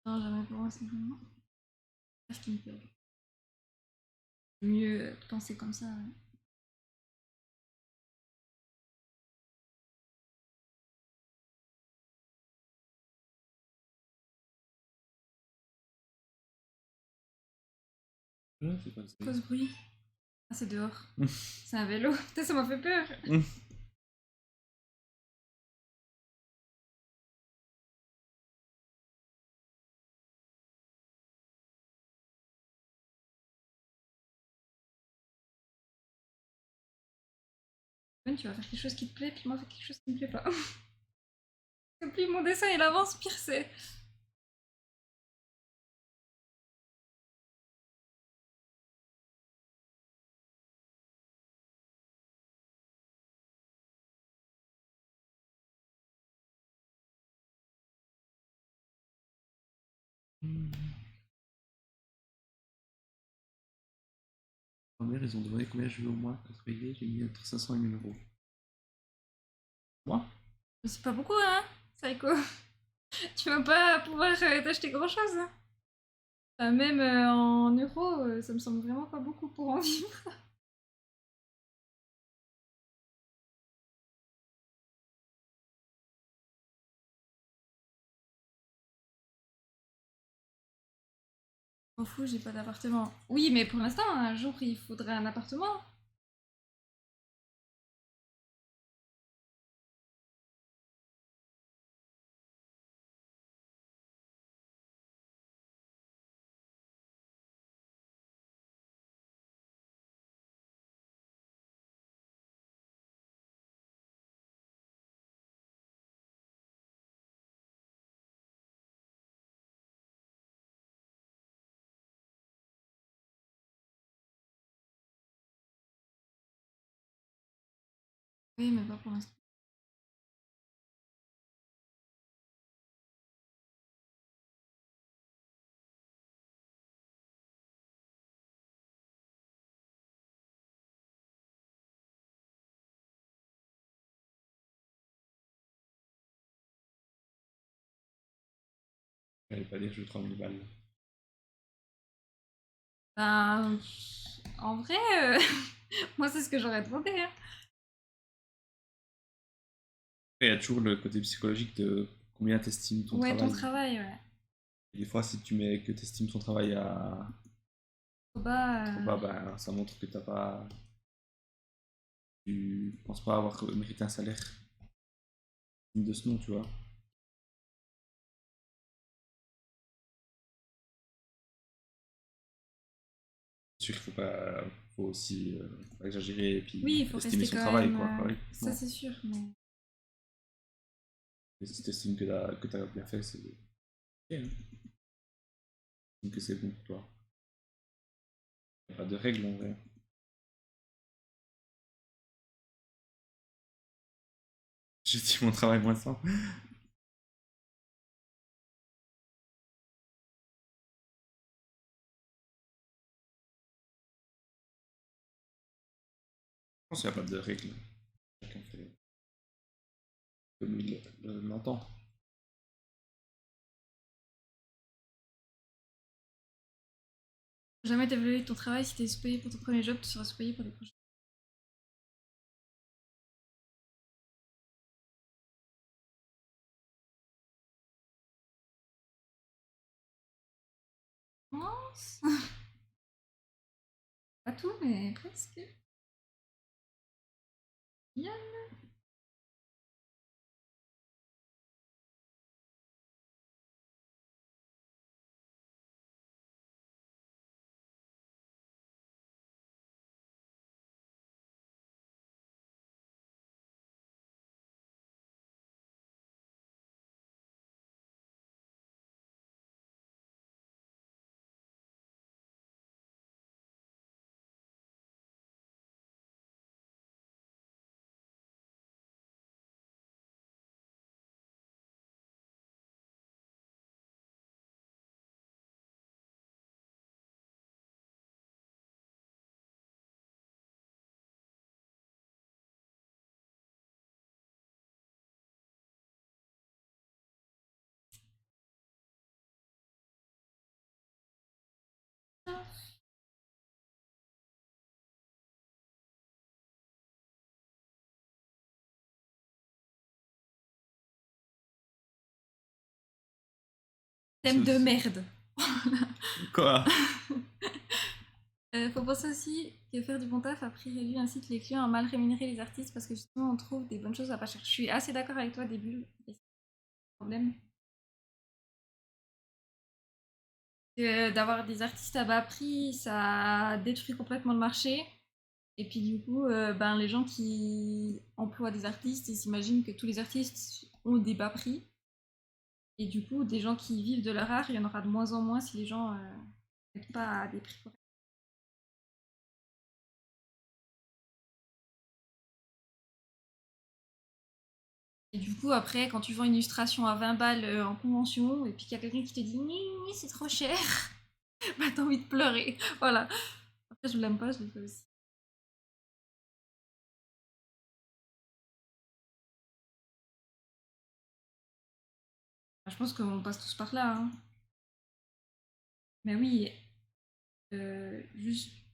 Non, jamais pour moi, c'est vraiment ce qui me plaît. Mieux penser comme ça. Ouais. C'est pas ça. Quoi ce bruit? Ah, c'est dehors. C'est un vélo. Putain, ça m'a fait peur. Ben, tu vas faire quelque chose qui te plaît, puis moi, faire quelque chose qui me plaît pas. Et plus mon dessin il avance, pire c'est. Ma mère, ils ont demandé combien je veux au mois pour payer. J'ai mis entre 500 et 1000 euros. Moi? C'est pas beaucoup, hein, Psycho. Tu vas pas pouvoir t'acheter grand chose. Hein. Même en euros, ça me semble vraiment pas beaucoup pour en vivre. M'en fous, j'ai pas d'appartement. Oui, mais pour l'instant, un jour il faudrait un appartement. Oui, mais pas pour l'instant. J'allais pas dire je veux 3000 balles. Ben, en vrai, moi, c'est ce que j'aurais demandé, hein. Après, il y a toujours le côté psychologique de combien t'estimes ton Ouais, ton travail. travail, ouais. Et des fois, si tu mets que t'estimes ton travail à Faut pas, trop bas, ben, ça montre que tu penses pas avoir mérité un salaire digne de ce nom, tu vois. C'est sûr qu'il faut aussi pas exagérer et Oui, puis il faut estimer rester son quand travail, même. quoi. Ouais, Ça, effectivement. c'est sûr. Mais... Et si t'estimes que t'as bien fait, c'est ok, hein. T'estimes que c'est bon pour toi. Y a pas de règles en vrai. J'estime mon travail moins 100. Je pense qu'il n'y a pas de règles. Chacun fait comme il l'entend. Faut jamais t'évaluer ton travail. Si t'es sous-payé pour ton premier job, tu seras sous-payé pour les prochains. Pense. Pas tout, mais presque. Bien. Thème de merde. Quoi? Faut penser aussi que faire du bon taf a prix réduit incite les clients à mal rémunérer les artistes parce que justement on trouve des bonnes choses à pas cher. Je suis assez d'accord avec toi, des bulles. C'est un problème. D'avoir des artistes à bas prix, ça détruit complètement le marché. Et puis du coup, ben, les gens qui emploient des artistes, ils s'imaginent que tous les artistes ont des bas prix. Et du coup, des gens qui vivent de leur art, il y en aura de moins en moins si les gens mettent pas à des prix corrects. Et du coup, après, quand tu vends une illustration à 20 balles en convention, et puis qu'il y a quelqu'un qui te dit ni c'est trop cher, bah t'as envie de pleurer. Voilà. Après, je l'aime pas, je le fais aussi. Enfin, je pense qu'on passe tous par là, hein. Mais oui,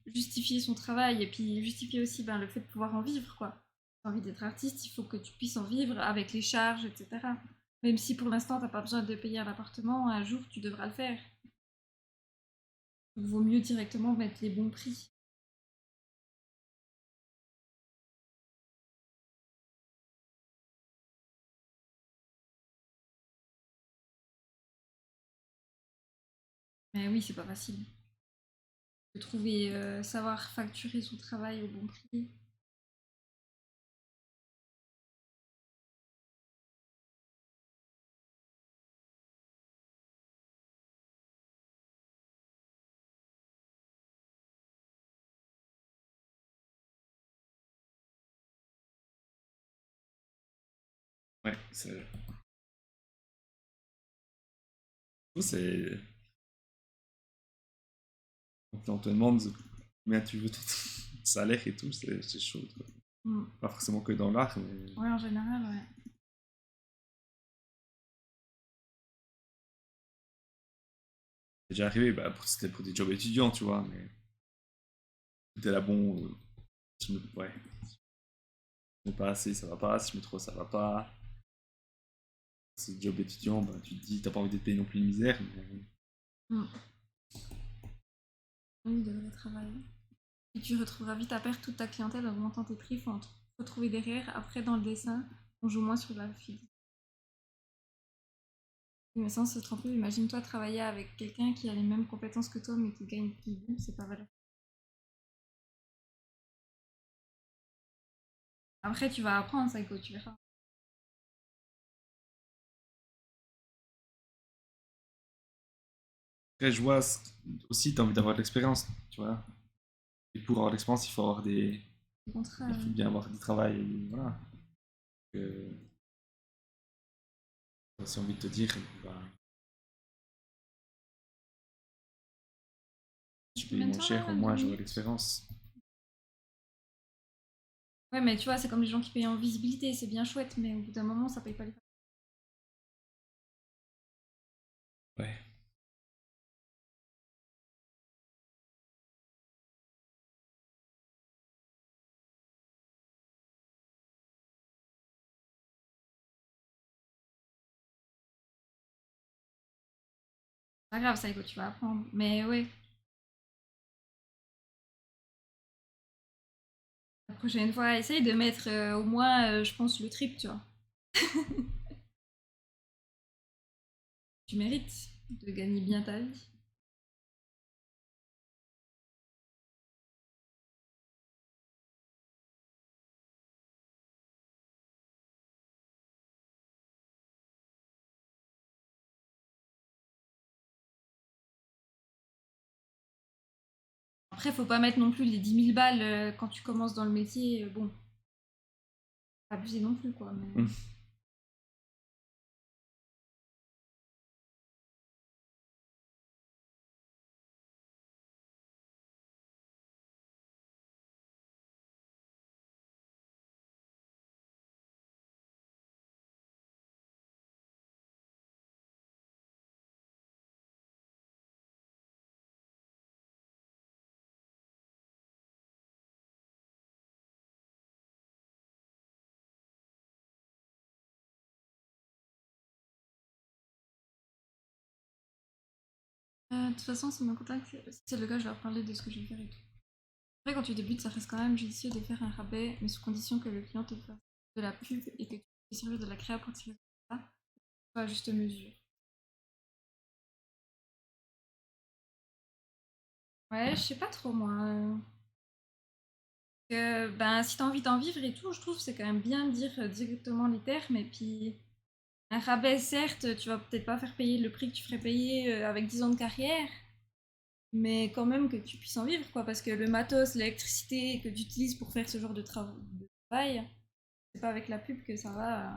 justifier son travail et puis justifier aussi ben, le fait de pouvoir en vivre, quoi. Si t'as envie d'être artiste, il faut que tu puisses en vivre avec les charges, etc. Même si pour l'instant t'as pas besoin de payer un appartement, un jour tu devras le faire. Il vaut mieux directement mettre les bons prix. Mais oui, c'est pas facile. De trouver, savoir facturer son travail au bon prix. Ouais, c'est. Quand on te demande combien tu veux ton salaire et tout, c'est chaud, quoi. Mm. Pas forcément que dans l'art, mais. Ouais, en général, ouais. C'est déjà arrivé, bah, c'était pour des jobs étudiants, tu vois, mais t'es là, bon, ouais, si je mets pas assez, ça va pas, si je mets trop, ça va pas. C'est job étudiant, bah, tu te dis, t'as pas envie d'être payé non plus une misère, mais Mm. Oui, de vrai travail. Et tu retrouveras vite à perdre toute ta clientèle en augmentant tes prix. Faut en retrouver derrière. Après, dans le dessin, on joue moins sur la fille. Mais sans se tromper, imagine-toi travailler avec quelqu'un qui a les mêmes compétences que toi mais qui gagne plus vite, c'est pas valable. Après, tu vas apprendre, ça, tu verras. après, je vois aussi, t'as envie d'avoir de l'expérience, tu vois. Et pour avoir de l'expérience, Au contraire, il faut bien avoir du travail, et voilà. Euh, j'ai envie de te dire, bah, je paye combien de moins temps là, cher, au 22 moins j'aurai de minutes? l'expérience. Ouais, mais tu vois, c'est comme les gens qui payent en visibilité, c'est bien chouette, mais au bout d'un moment, ça paye pas les factures. Ouais. C'est pas grave, ça, tu vas apprendre. Mais ouais, la prochaine fois, essaye de mettre au moins, je pense, le triple, tu vois. Tu mérites de gagner bien ta vie. Après, faut pas mettre non plus les 10 000 balles quand tu commences dans le métier. Bon, pas abuser non plus, quoi. Mais... Hum. De toute façon, si me contacte, si c'est le cas, je leur parler de ce que je vais faire et tout. Après, quand tu débutes, ça reste quand même judicieux de faire un rabais, mais sous condition que le client te fasse de la pub et que tu puisses servir de la créa pour tirer ça, pas à juste mesure. Ouais, je sais pas trop moi. Ben, si t'as envie d'en vivre et tout, je trouve que c'est quand même bien de dire directement les termes. Et puis, un rabais, certes, tu vas peut-être pas faire payer le prix que tu ferais payer avec 10 ans de carrière, mais quand même que tu puisses en vivre, quoi. Parce que le matos, l'électricité que tu utilises pour faire ce genre de travail, c'est pas avec la pub que ça va.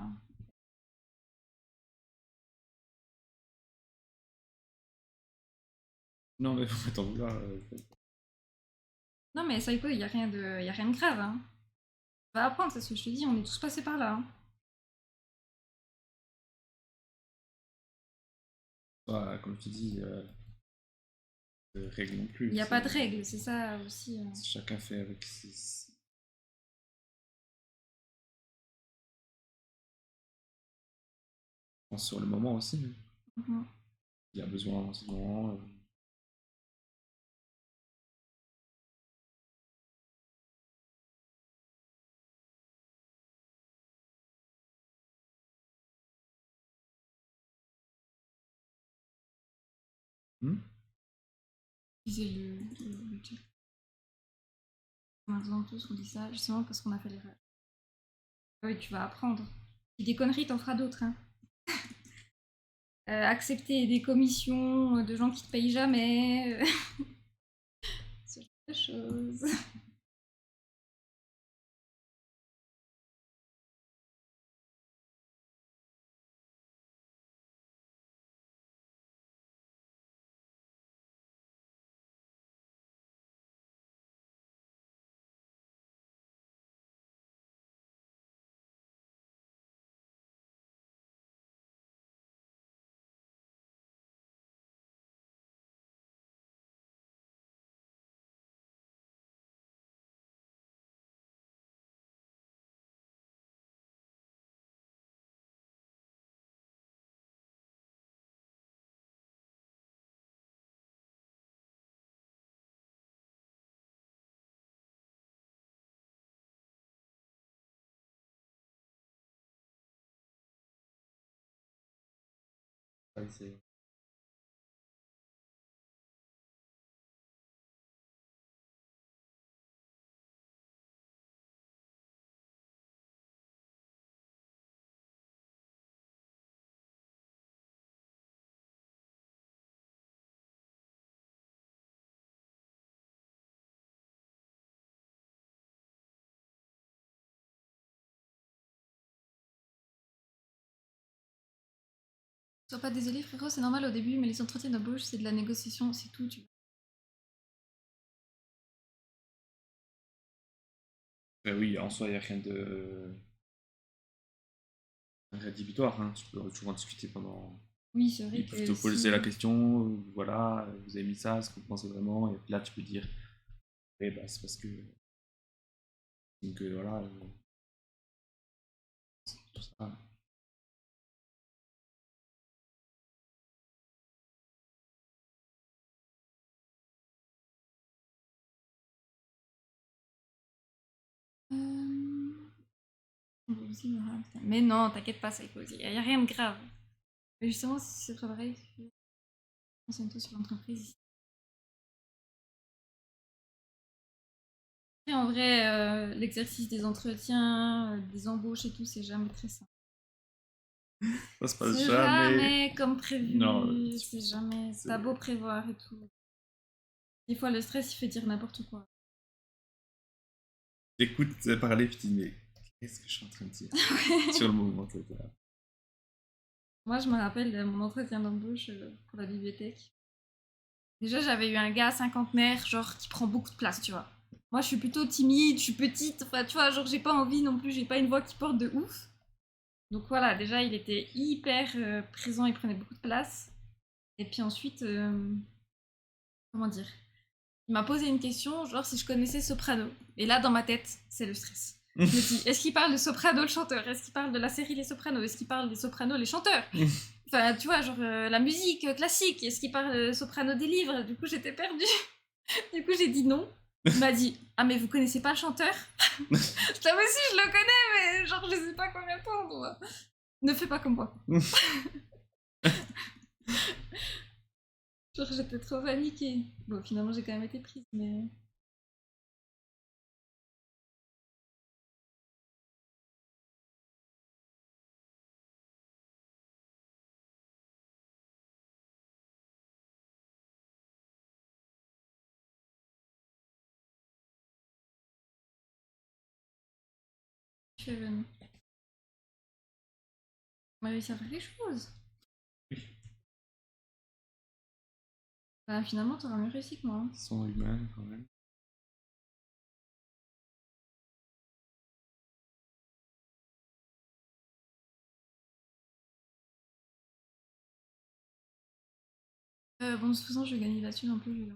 Non, mais faut pas t'en vouloir. Non, mais ça, il y a rien de grave. Hein. Tu vas apprendre, c'est ce que je te dis, on est tous passés par là. Hein. Comme je te dis, de règles non plus. Il n'y a pas de règle, c'est ça aussi. Chacun fait avec pense sur le moment aussi. Hein. Mhm. Il y a besoin en ce moment. Hmm. Utiliser le budget. Maintenant, tous, on dit ça, justement parce qu'on a fait l'erreur. Ah oui, tu vas apprendre. Et des conneries, t'en feras d'autres. Hein. Accepter des commissions de gens qui te payent jamais. Ce genre de choses. Ouais, c'est- Sois pas désolé, frérot, c'est normal au début, mais les entretiens d'embauche, c'est de la négociation, c'est tout. Oui, en soi, il n'y a rien de rédhibitoire, hein. Tu peux toujours en discuter pendant. Oui, c'est vrai Ils peuvent que te poser la si. question, voilà, vous avez mis ça, est-ce que vous pensez vraiment? Et là, tu peux dire, eh ben, c'est parce que. Donc voilà, c'est tout ça. Mais non, t'inquiète pas, ça il y a rien de grave. Mais justement, si c'est très pareil, renseigne-toi sur l'entreprise. Et en vrai, l'exercice des entretiens, des embauches et tout, c'est jamais très simple. Ça se passe C'est jamais. jamais comme Non, prévu, c'est jamais. T'as beau prévoir et tout. Des fois, le stress, il fait dire n'importe quoi. t'écoutes parler, puis tu dis, mais qu'est-ce que je suis en train de dire? Sur le moment, etc. Moi, je me rappelle de mon entretien d'embauche pour la bibliothèque. Déjà, j'avais eu un gars cinquantenaire, genre, qui prend beaucoup de place, tu vois. Moi, je suis plutôt timide, je suis petite, enfin, tu vois, genre, j'ai pas envie non plus, j'ai pas une voix qui porte de ouf. Donc voilà, déjà, il était hyper présent, il prenait beaucoup de place. Et puis ensuite, comment dire, il m'a posé une question, genre si je connaissais Soprano. Et là, dans ma tête, c'est le stress. Je me dis, est-ce qu'il parle de Soprano le chanteur? Est-ce qu'il parle de la série Les Sopranos? Est-ce qu'il parle des Sopranos les chanteurs? Enfin, tu vois, genre la musique classique. Est-ce qu'il parle Soprano des livres? Du coup, j'étais perdue. Du coup, j'ai dit non. Il m'a dit, ah mais vous connaissez pas le chanteur? Je dis, ah mais si, je le connais, mais genre je sais pas quoi répondre. Ne fais pas comme moi. Genre j'étais trop paniquée. Bon, finalement, j'ai quand même été prise, mais... On a réussi à faire quelque chose. Bah, finalement, t'auras mieux réussi que moi. Ils sont humains quand même. Bon, de toute façon, je vais gagner là-dessus non plus.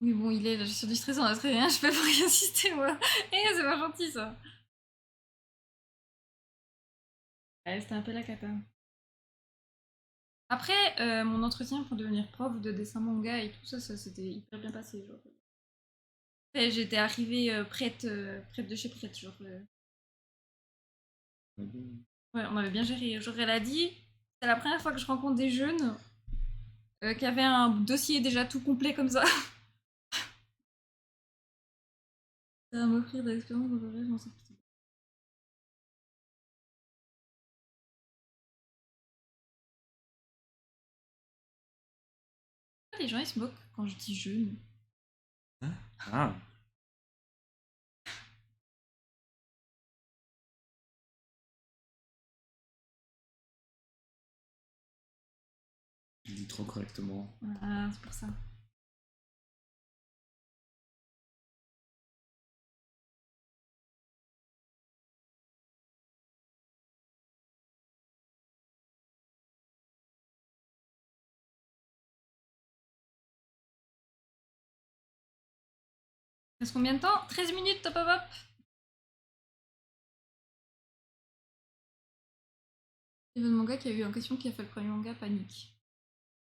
Oui, bon, il est la gestion du stress, on a très rien, je peux pas y insister, moi. Eh, c'est pas gentil, ça. Ouais, c'était un peu la cata. Après, mon entretien pour devenir prof de dessin manga et tout ça, ça s'était hyper bien passé. Genre. Après, j'étais arrivée prête, prête de chez prête. Genre, ouais, on avait bien géré. Genre, elle a dit, c'est la première fois que je rencontre des jeunes qui avaient un dossier déjà tout complet comme ça. Ça va m'offrir de l'expérience dans le rêve, je m'en sors plus. Les gens ils se moquent quand je dis jeune. Hein? Ah, je le dis trop correctement. Ah, c'est pour ça. Il reste combien de temps? 13 minutes, top hop hop. Il y avait le manga qui a eu en question qui a fait le premier manga Panique.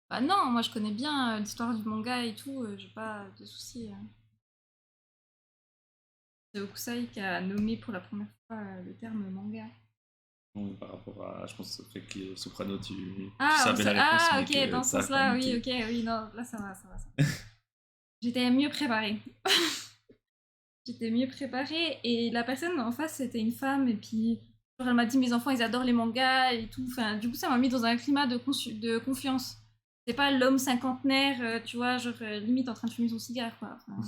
Bah non, moi je connais bien l'histoire du manga et tout, j'ai pas de soucis. C'est Hokusai qui a nommé pour la première fois le terme manga. Bon, par rapport à, je pense, au fait que Soprano, tu Ah, savais la réponse, mais ok, que dans ce t'as quand même sens-là, oui, été. ok, oui, non, là ça va, ça va, ça va. J'étais mieux préparée. J'étais mieux préparée et la personne en face c'était une femme et puis genre, elle m'a dit mes enfants ils adorent les mangas et tout. Enfin, du coup ça m'a mis dans un climat de confiance. C'est pas l'homme cinquantenaire, tu vois, genre limite en train de fumer son cigare quoi. Enfin,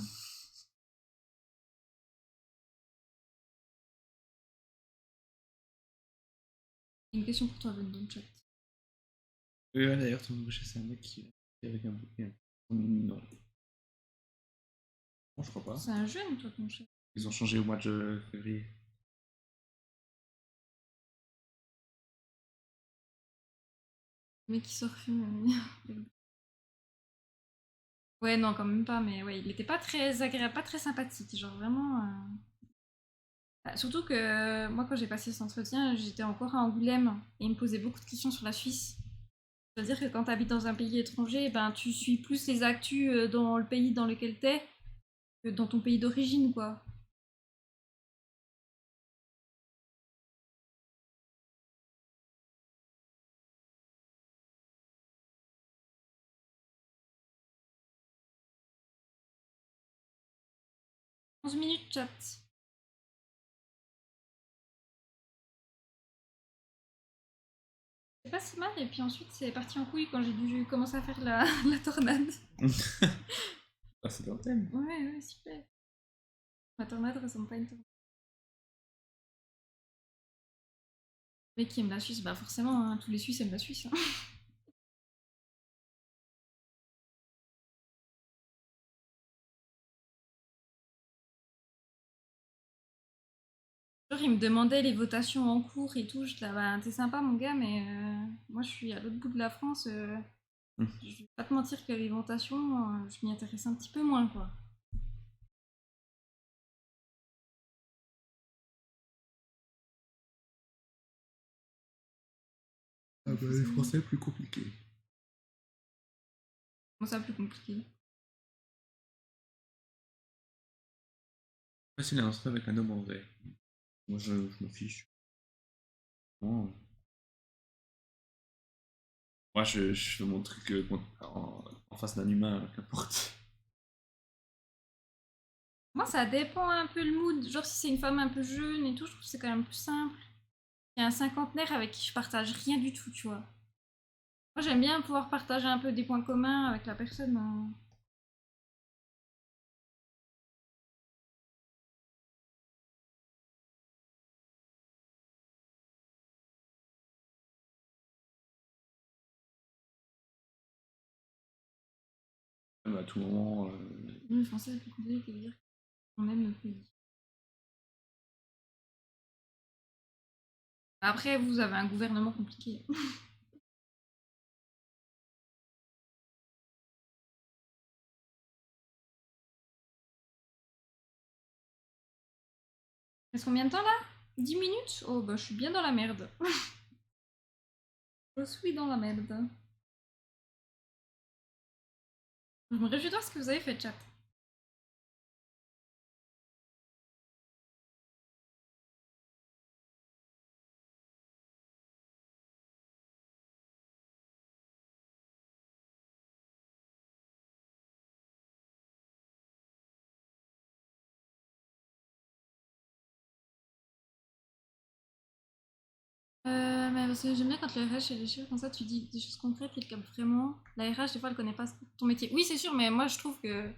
une question pour toi, Ben Chat. Ouais, d'ailleurs, ton boucher, c'est un mec qui est avec un bouquin. Non. Non, je crois pas. C'est un jeune toi ton chat. Ils ont changé au mois de février. Le mec qui sort fumer. Ouais non quand même pas mais ouais il était pas très agréable, pas très sympathique, genre vraiment. Bah, surtout que moi quand j'ai passé cet entretien j'étais encore à Angoulême et il me posait beaucoup de questions sur la Suisse. C'est-à-dire que quand tu habites dans un pays étranger, ben, tu suis plus les actus dans le pays dans lequel t'es que dans ton pays d'origine, quoi. 11 minutes chat. C'est pas si mal, et puis ensuite c'est parti en couille quand j'ai dû commencer à faire la tornade. Ah, c'est dans le thème. Ouais, ouais, super. La tornade ressemble pas à une tornade. Le mec qui aime la Suisse, bah forcément, hein, tous les Suisses aiment la Suisse. Hein. Genre, il me demandait les votations en cours et tout. Je disais, bah, t'es sympa, mon gars, mais moi, je suis à l'autre bout de la France. Je vais pas te mentir que les votations, je m'y intéresse un petit peu moins, quoi. Ah bah, les Français, plus compliqué. Comment ça, plus compliqué? Facile à instruire avec un homme en vrai. Moi, je me fiche. Non. Moi, je fais mon truc en face d'un humain, qu'importe. Moi, ça dépend un peu le mood. Genre, si c'est une femme un peu jeune et tout, je trouve que c'est quand même plus simple. Il y a un cinquantenaire avec qui je partage rien du tout, tu vois. Moi, j'aime bien pouvoir partager un peu des points communs avec la personne. Même à tout moment. Le français est plus compliqué que de dire qu'on aime notre pays. Après, vous avez un gouvernement compliqué. Reste combien de temps là? 10 minutes? Oh, bah, je suis bien dans la merde. Je suis dans la merde. Je me réjouis de voir ce que vous avez fait, chat. Mais parce que j'aime bien quand le RH et les chiffres comme ça, tu dis des choses concrètes et comme vraiment. La RH, des fois, elle connaît pas ton métier. Oui, c'est sûr, mais moi, je trouve que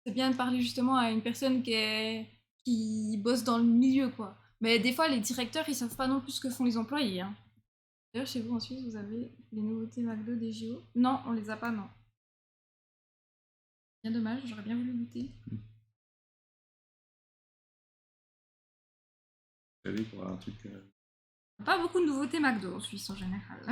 c'est bien de parler justement à une personne qui bosse dans le milieu, quoi. Mais des fois, les directeurs, ils savent pas non plus ce que font les employés. Hein. D'ailleurs, chez vous en Suisse, vous avez les nouveautés McDo des JO? Non, on les a pas, non. Bien dommage, j'aurais bien voulu goûter. Vous savez, pour un truc. Pas beaucoup de nouveautés McDo en Suisse en général.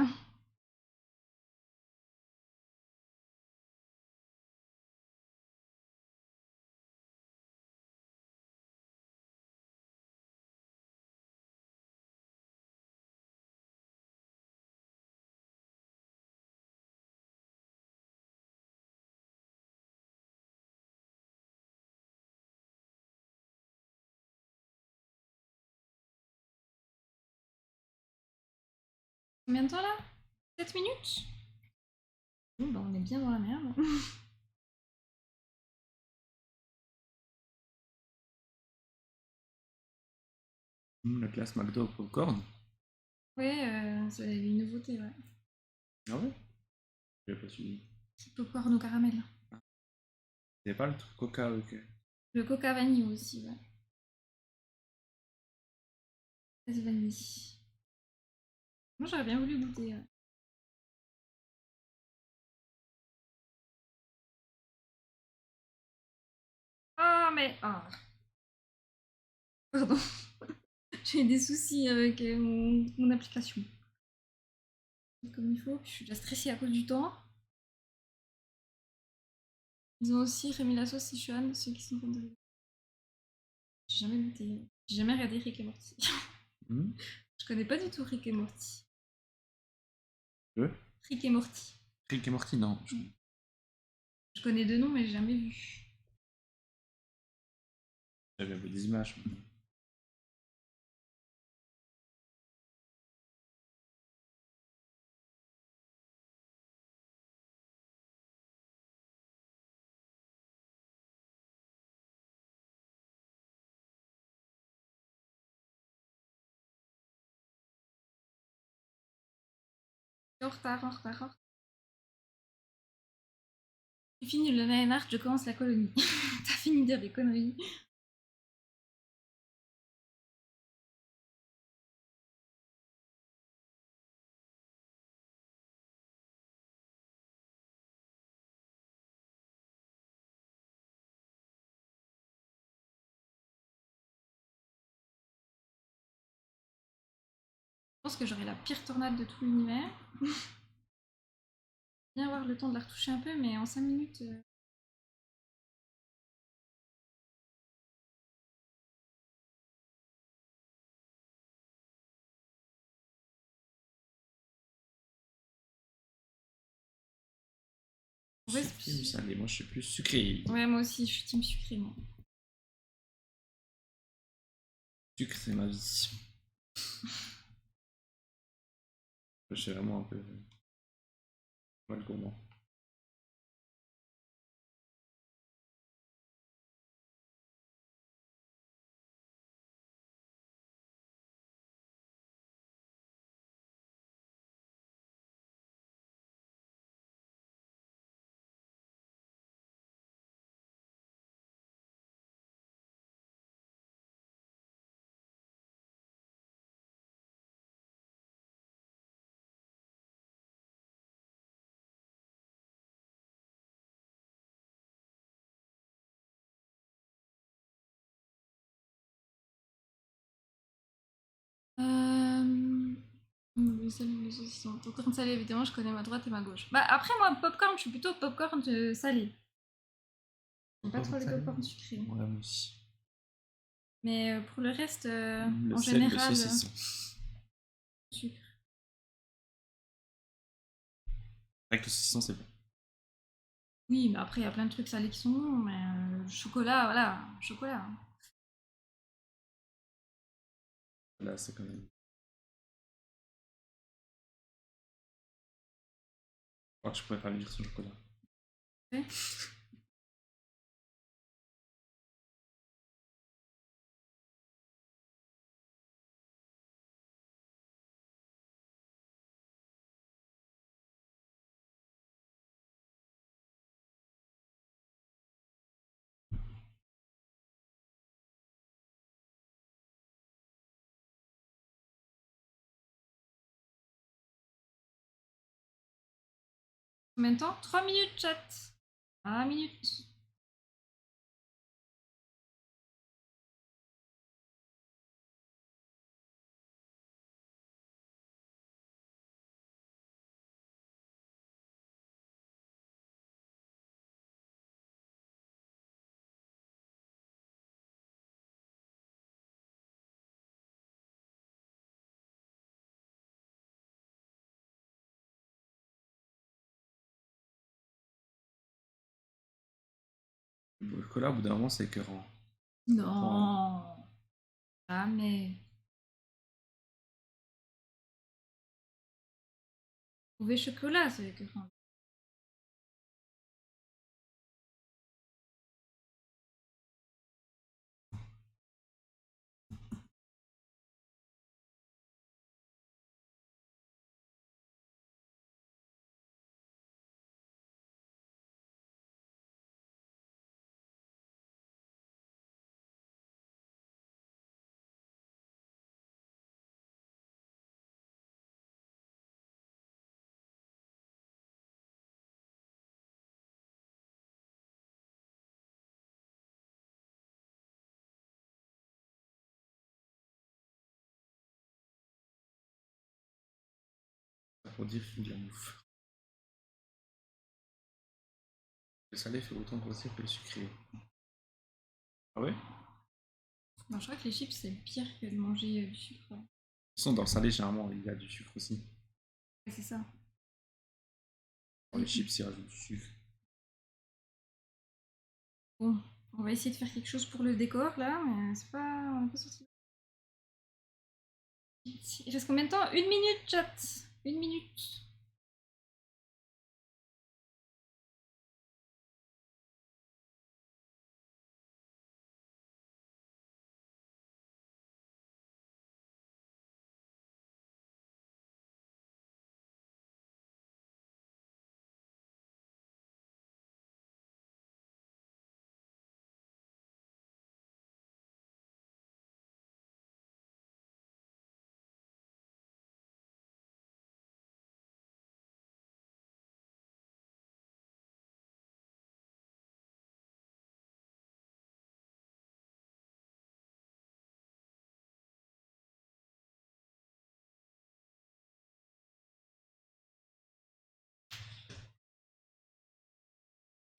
Combien de temps là? 7 minutes? Bon, bah, on est bien dans la merde. La classe McDo popcorn. Ouais, c'est une nouveauté, ouais. Ah ouais? J'avais pas suivi. Popcorn au caramel. T'avais pas le truc Coca, ok. Le coca vanille aussi, ouais. Fraise vanille. Moi, j'aurais bien voulu goûter. Ouais. Oh, mais. Ah, pardon. J'ai des soucis avec mon application. Comme il faut, je suis déjà stressée à cause du temps. Ils ont aussi remis la sauce Sichuan, ceux qui sont fans de Rick. J'ai jamais goûté. J'ai jamais regardé Rick et Morty. Hmm. Je connais pas du tout Rick et Morty. Le Rick et Morty. Rick et Morty, non. Je connais deux noms, mais j'ai jamais vu. J'avais vu des images. En retard, en retard, en retard. J'ai fini le Lionheart, je commence la colonie. T'as fini de dire des conneries. Je pense que j'aurai la pire tornade de tout l'univers. Bien avoir le temps de la retoucher un peu, mais en 5 minutes. Ouais, Sucré ou salé? Moi, je suis plus sucré. ouais, moi aussi, je suis team sucré, moi. Sucre, c'est ma vie. Je suis vraiment un peu mal gourmand. Le sel ou le saucisson. Popcorn salé, évidemment, je connais ma droite et ma gauche. Bah, après, moi, popcorn, je suis plutôt popcorn salé. J'aime pas trop les popcorn sucrés. Ouais, moi aussi. Mais pour le reste, Le en sel, le général, saucisson. sucre. Avec le saucisson, c'est bon. Oui, mais après, il y a plein de trucs salés qui sont bons. Mais chocolat, voilà, chocolat. Là, c'est quand même. Je crois que je préfère vivre sans chocolat. Ouais. Combien de temps? 3 minutes, chat. 3 minutes. Le chocolat, au bout d'un moment, c'est écœurant. Non. Jamais. Mauvais chocolat, c'est que. Enfin, Pour dire qu'il la bouffe. Le salé fait autant grossir que le sucré. Ah ouais? De non, je crois que les chips, c'est pire que de manger du sucre. toute façon, dans le salé, généralement, il y a du sucre aussi. Ouais, c'est ça. Dans les chips, ils rajoutent du sucre. Bon, on va essayer de faire quelque chose pour le décor là, mais c'est pas. On n'est pas sorti. Il reste combien de temps? 1 minute, chat. 1 minute.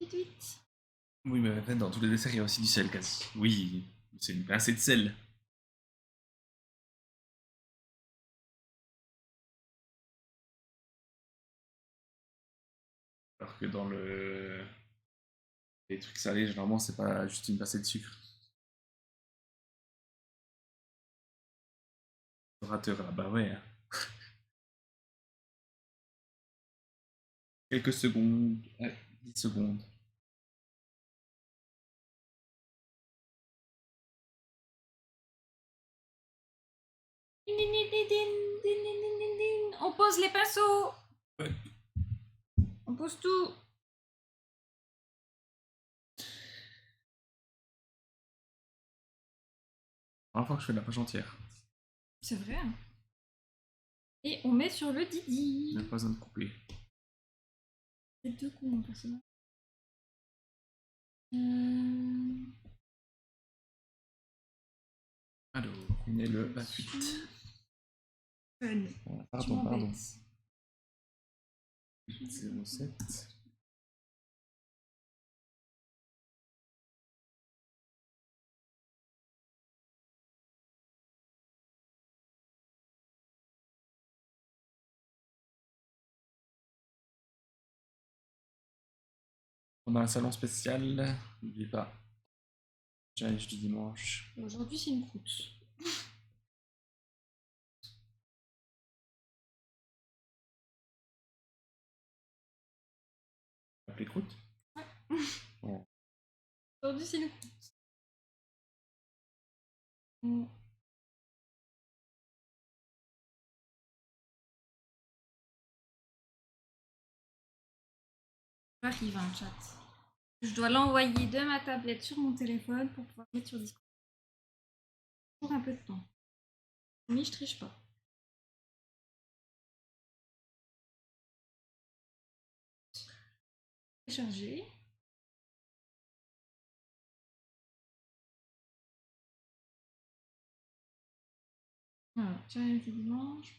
Vite, vite. Oui, mais en fait, dans tous les desserts, il y a aussi du sel, quasi. Oui, c'est une pincée de sel. Alors que dans les trucs salés, généralement, c'est pas juste une pincée de sucre. Orateur, là, bah ouais. Hein. Quelques secondes. 10 secondes. Din, din, din, din, din, din, din, din, din. On pose les pinceaux. Ouais. On pose tout. Première fois que je fais de la page entière. C'est vrai. Et on met sur le Didi. Il n'y a pas besoin de couper. C'est deux coups, mon personnage. Euh... Alors, on est le 28. Fun. Pardon. 07. On a un salon spécial. N'oubliez pas. Challenge du dimanche. Aujourd'hui, c'est une croûte. Appelez croûte. Ouais. Aujourd'hui, c'est une croûte. On arrive un chat. Je dois l'envoyer de ma tablette sur mon téléphone pour pouvoir mettre sur Discord. Pour un peu de temps. Mais je triche pas. Chargé. Voilà, challenge du dimanche.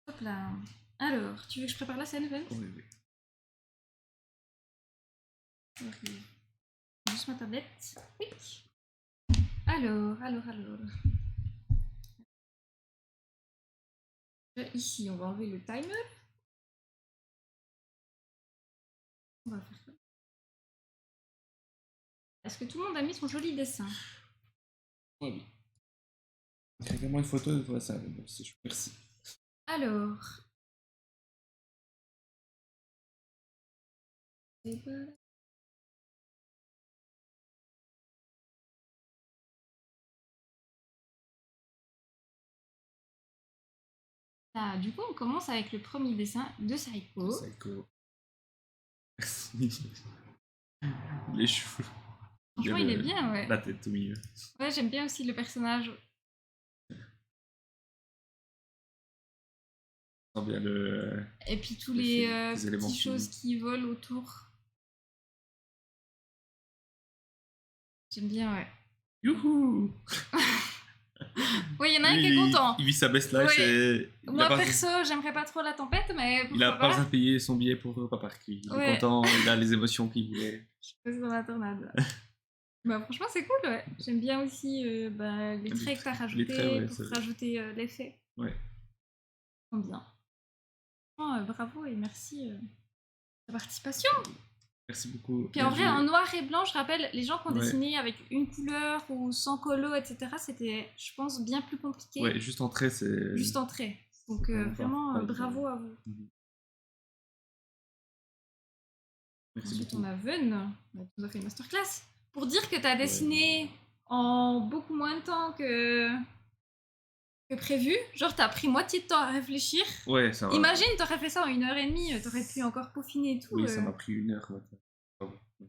Hop là. Alors, tu veux que je prépare la scène, Ben? Oui. J'arrive. Juste ma tablette. Oui. Alors. Ici, on va enlever le timer. On va faire ça. Est-ce que tout le monde a mis son joli dessin? Ouais, oui. Écrivez-moi une photo de toi, ça. Merci. Alors. Ah, du coup, on commence avec le premier dessin de Saiko. Psycho. Merci. Les cheveux. Franchement, il est bien, ouais. La tête au milieu. Ouais, j'aime bien aussi le personnage. On sent bien le. Et puis tous Le les film, les éléments petites choses chimiques. qui volent autour. J'aime bien, ouais. Youhou! Oui, il y en a un Lui, qui est content. il vit sa best life Oui. et. Moi, perso, j'aimerais pas trop la tempête, mais Il a pourquoi pas besoin de payer son billet pour Europa Park. Il est Ouais. content, il a les émotions qu'il voulait. Je suis dans la tornade. Bah, franchement, c'est cool, ouais. J'aime bien aussi les traits que t'as rajoutés traits, ouais, pour c'est- rajouter l'effet. Ouais. Trop bien. Franchement, bravo et merci de ta participation. Merci beaucoup. Puis en vrai, Bien en joué. noir et blanc, je rappelle, les gens qui ont Ouais. dessiné avec une couleur ou sans colo, etc., c'était, je pense, bien plus compliqué. Ouais, juste en trait, c'est. Juste en trait. Donc c'est vraiment vraiment, pas évident. bravo à vous. Merci Ensuite, beaucoup. on a Ven, qui nous a fait une masterclass. Pour dire que tu as dessiné en beaucoup moins de temps que prévu. Genre, tu as pris moitié de temps à réfléchir. Ouais, ça va. Imagine, tu aurais fait ça en 1h30, tu aurais pu encore peaufiner et tout. Oui, ça m'a pris 1 heure. Ouais.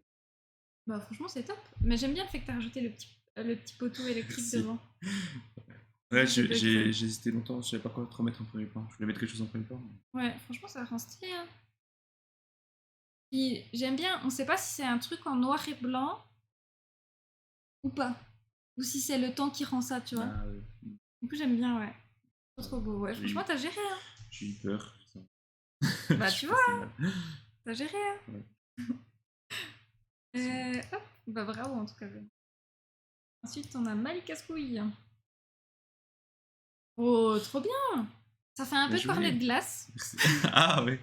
Bah, franchement, c'est top. Mais j'aime bien le fait que tu as rajouté le petit poteau électrique Merci. devant. Ouais, Ça, c'est j'ai cool. hésité longtemps, je savais pas quoi trop mettre en premier plan. Je voulais mettre quelque chose en premier plan. Ouais, franchement, ça rend stylé. Hein. Puis j'aime bien, on sait pas si c'est un truc en noir et blanc ou pas. Ou si c'est le temps qui rend ça, tu vois. Ah, ouais. Du coup, j'aime bien, ouais. Trop beau, ouais. Franchement, t'as géré, hein. J'ai eu peur. Bah, Je tu suis vois, passé mal. t'as géré, hein. Hop, bah bravo en tout cas. Ensuite, on a Malika Scouille. Oh, trop bien. Ça fait un Bien peu joué. cornet de glace. Merci. Ah ouais.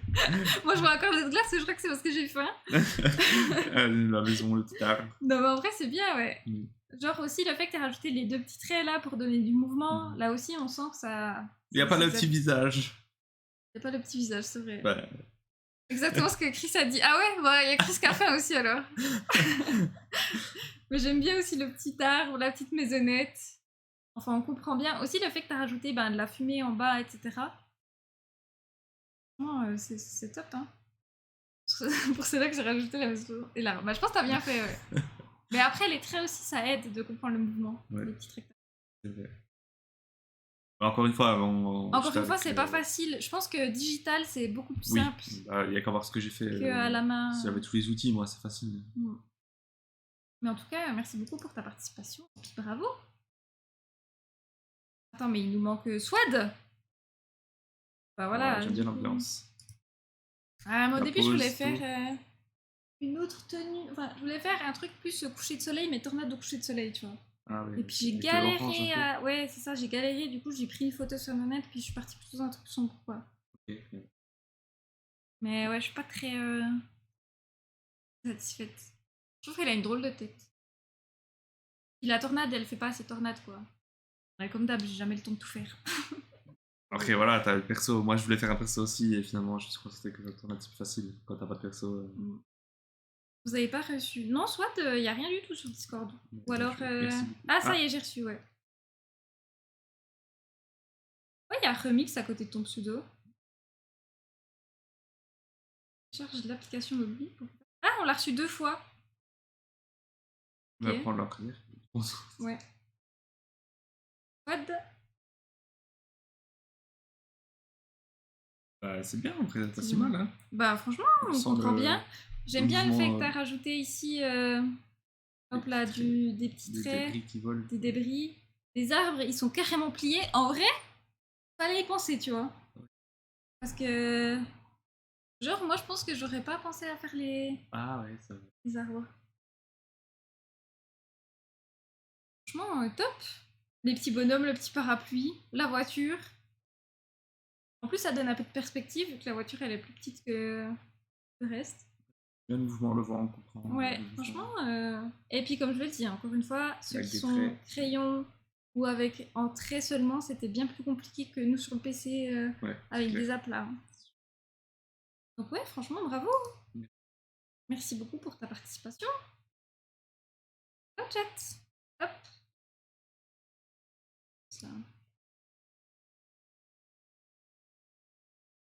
Moi, je vois un cornet de glace et je crois que c'est parce que j'ai faim. La maison, le petit arbre. Non, mais en vrai, c'est bien, ouais. Mm. Genre aussi le fait que t'aies rajouté les deux petits traits là pour donner du mouvement. Là aussi, on sent que ça... Il n'y a pas le petit visage. Il n'y a pas le petit visage, c'est vrai. Bah, Exactement ce que Chris a dit. Ah ouais, bah il y a Chris qui a faim aussi alors. Mais j'aime bien aussi le petit arbre, la petite maisonnette. Enfin, on comprend bien. Aussi le fait que tu as rajouté de la fumée en bas, etc. Oh, c'est top, hein. Pour cela que j'ai rajouté la maison et l'arbre. Bah, je pense que t'as bien fait, ouais. Mais après, les traits aussi, ça aide de comprendre le mouvement. Ouais. Les petits traits. c'est vrai. Encore une fois, Encore une fois, c'est pas facile. Je pense que digital, c'est beaucoup plus simple Il n'y a qu'à voir ce que j'ai fait. qu'à la main. Si j'avais tous les outils, moi, c'est facile. Mais en tout cas, merci beaucoup pour ta participation. Et puis bravo. Attends, mais il nous manque Swad. Bah voilà. J'aime bien l'ambiance. Ah, mais au La début, je pause, voulais tout. faire une autre tenue. Enfin, je voulais faire un truc plus coucher de soleil, mais tornade de coucher de soleil, tu vois. Ah, ouais. Et puis j'ai Avec galéré l'orange, un à... Ouais, c'est ça, j'ai galéré. Du coup, j'ai pris une photo sur le net, puis je suis partie plutôt dans un truc sombre, quoi. peu. Ok. Mais ouais, je suis pas très satisfaite. Je trouve qu'elle a une drôle de tête. Puis la tornade, elle fait pas assez tornade, quoi. Ouais, comme d'hab, j'ai jamais le temps de tout faire. Après, voilà, t'as le perso. Moi, je voulais faire un perso aussi, et finalement, je suis constaté que la tournade, c'est plus facile quand t'as pas de perso. Vous avez pas reçu? Non, soit il y a rien du tout sur Discord. Ou alors. Merci beaucoup. Ah, ça y est, j'ai reçu, ouais. Ouais, il y a Remix à côté de ton pseudo. Charge l'application mobile. Ah, on l'a reçu 2 fois. On va Ok. prendre la première. Ouais. What? Bah, c'est bien, après, c'est pas si C'est mal, hein. Bah, franchement, on sent comprend le- bien. J'aime bien le fait que mouvement, t'as rajouté ici, hop là, des petits Des traits, débris qui volent. des débris. Les arbres, ils sont carrément pliés. En vrai, fallait y penser, tu vois. Parce que. Genre, moi, je pense que j'aurais pas pensé à faire Ah ouais, ça va. les arbres. Franchement, top. Les petits bonhommes, le petit parapluie, la voiture. En plus, ça donne un peu de perspective, vu que la voiture, elle est plus petite que le reste. Bien de mouvement le vent, on comprend. Ouais, franchement. Et puis, comme je le dis, encore une fois, ceux Avec qui des sont traits. crayons ou avec en trait seulement, c'était bien plus compliqué que nous sur le PC Ouais, avec clair. des aplats. Donc, ouais, franchement, bravo. Merci beaucoup pour ta participation. Hop, chat. Hop. Ça.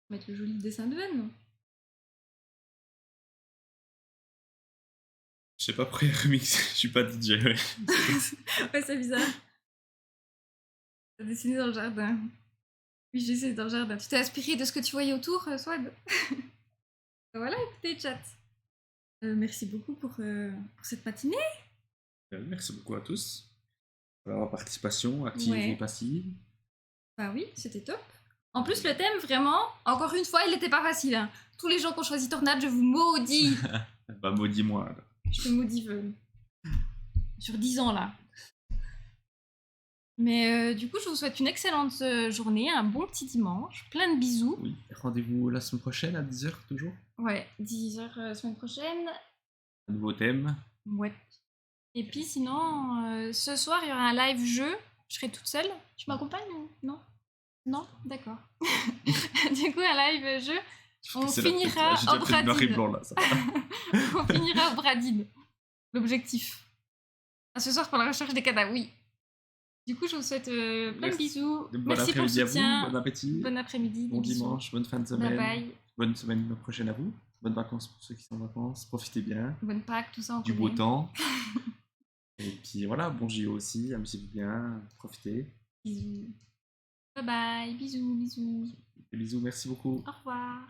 Mettre le joli dessin de N. Je sais pas pourquoi il y a remix, je suis pas DJ. Ouais. Ouais, c'est bizarre. T'as dessiné dans le jardin. Oui, j'ai essayé dans le jardin. Tu t'es inspiré de ce que tu voyais autour, Swad. Voilà, écoutez, chat. Merci beaucoup pour cette matinée. Merci beaucoup à tous pour leur participation, active Ouais. et passive. Bah oui, c'était top. En plus, le thème, vraiment, encore une fois, il n'était pas facile. Hein. Tous les gens qui ont choisi Tornade, je vous maudis. Bah maudis-moi. Je te maudis, Veul. Sur 10 ans, là. Mais du coup, je vous souhaite une excellente journée, un bon petit dimanche, plein de bisous. Oui, rendez-vous la semaine prochaine à 10h toujours. Ouais, 10h semaine prochaine. Un nouveau thème. Ouais. Et puis sinon, ce soir, il y aura un live jeu. Je serai toute seule. Tu m'accompagnes ou non? Non? D'accord. Du coup, un live jeu. On finira au Bradine. Blanc, là, ça. On finira au Bradine. L'objectif. Ce soir pour la recherche des cadavres, oui. Du coup, je vous souhaite plein de bisous. Merci pour le soutien. Bon appétit. Bon après-midi. Bon dimanche, bonne fin de semaine. Bye bye. Bonne semaine prochaine à vous. Bonnes vacances pour ceux qui sont en vacances. Profitez bien. Bonne Pâques, tout ça. Du beau temps. Et puis voilà, bon JO aussi. Amusez-vous bien. Profitez. Bisous. Bye bye. Bisous, bisous. Et bisous, merci beaucoup. Au revoir.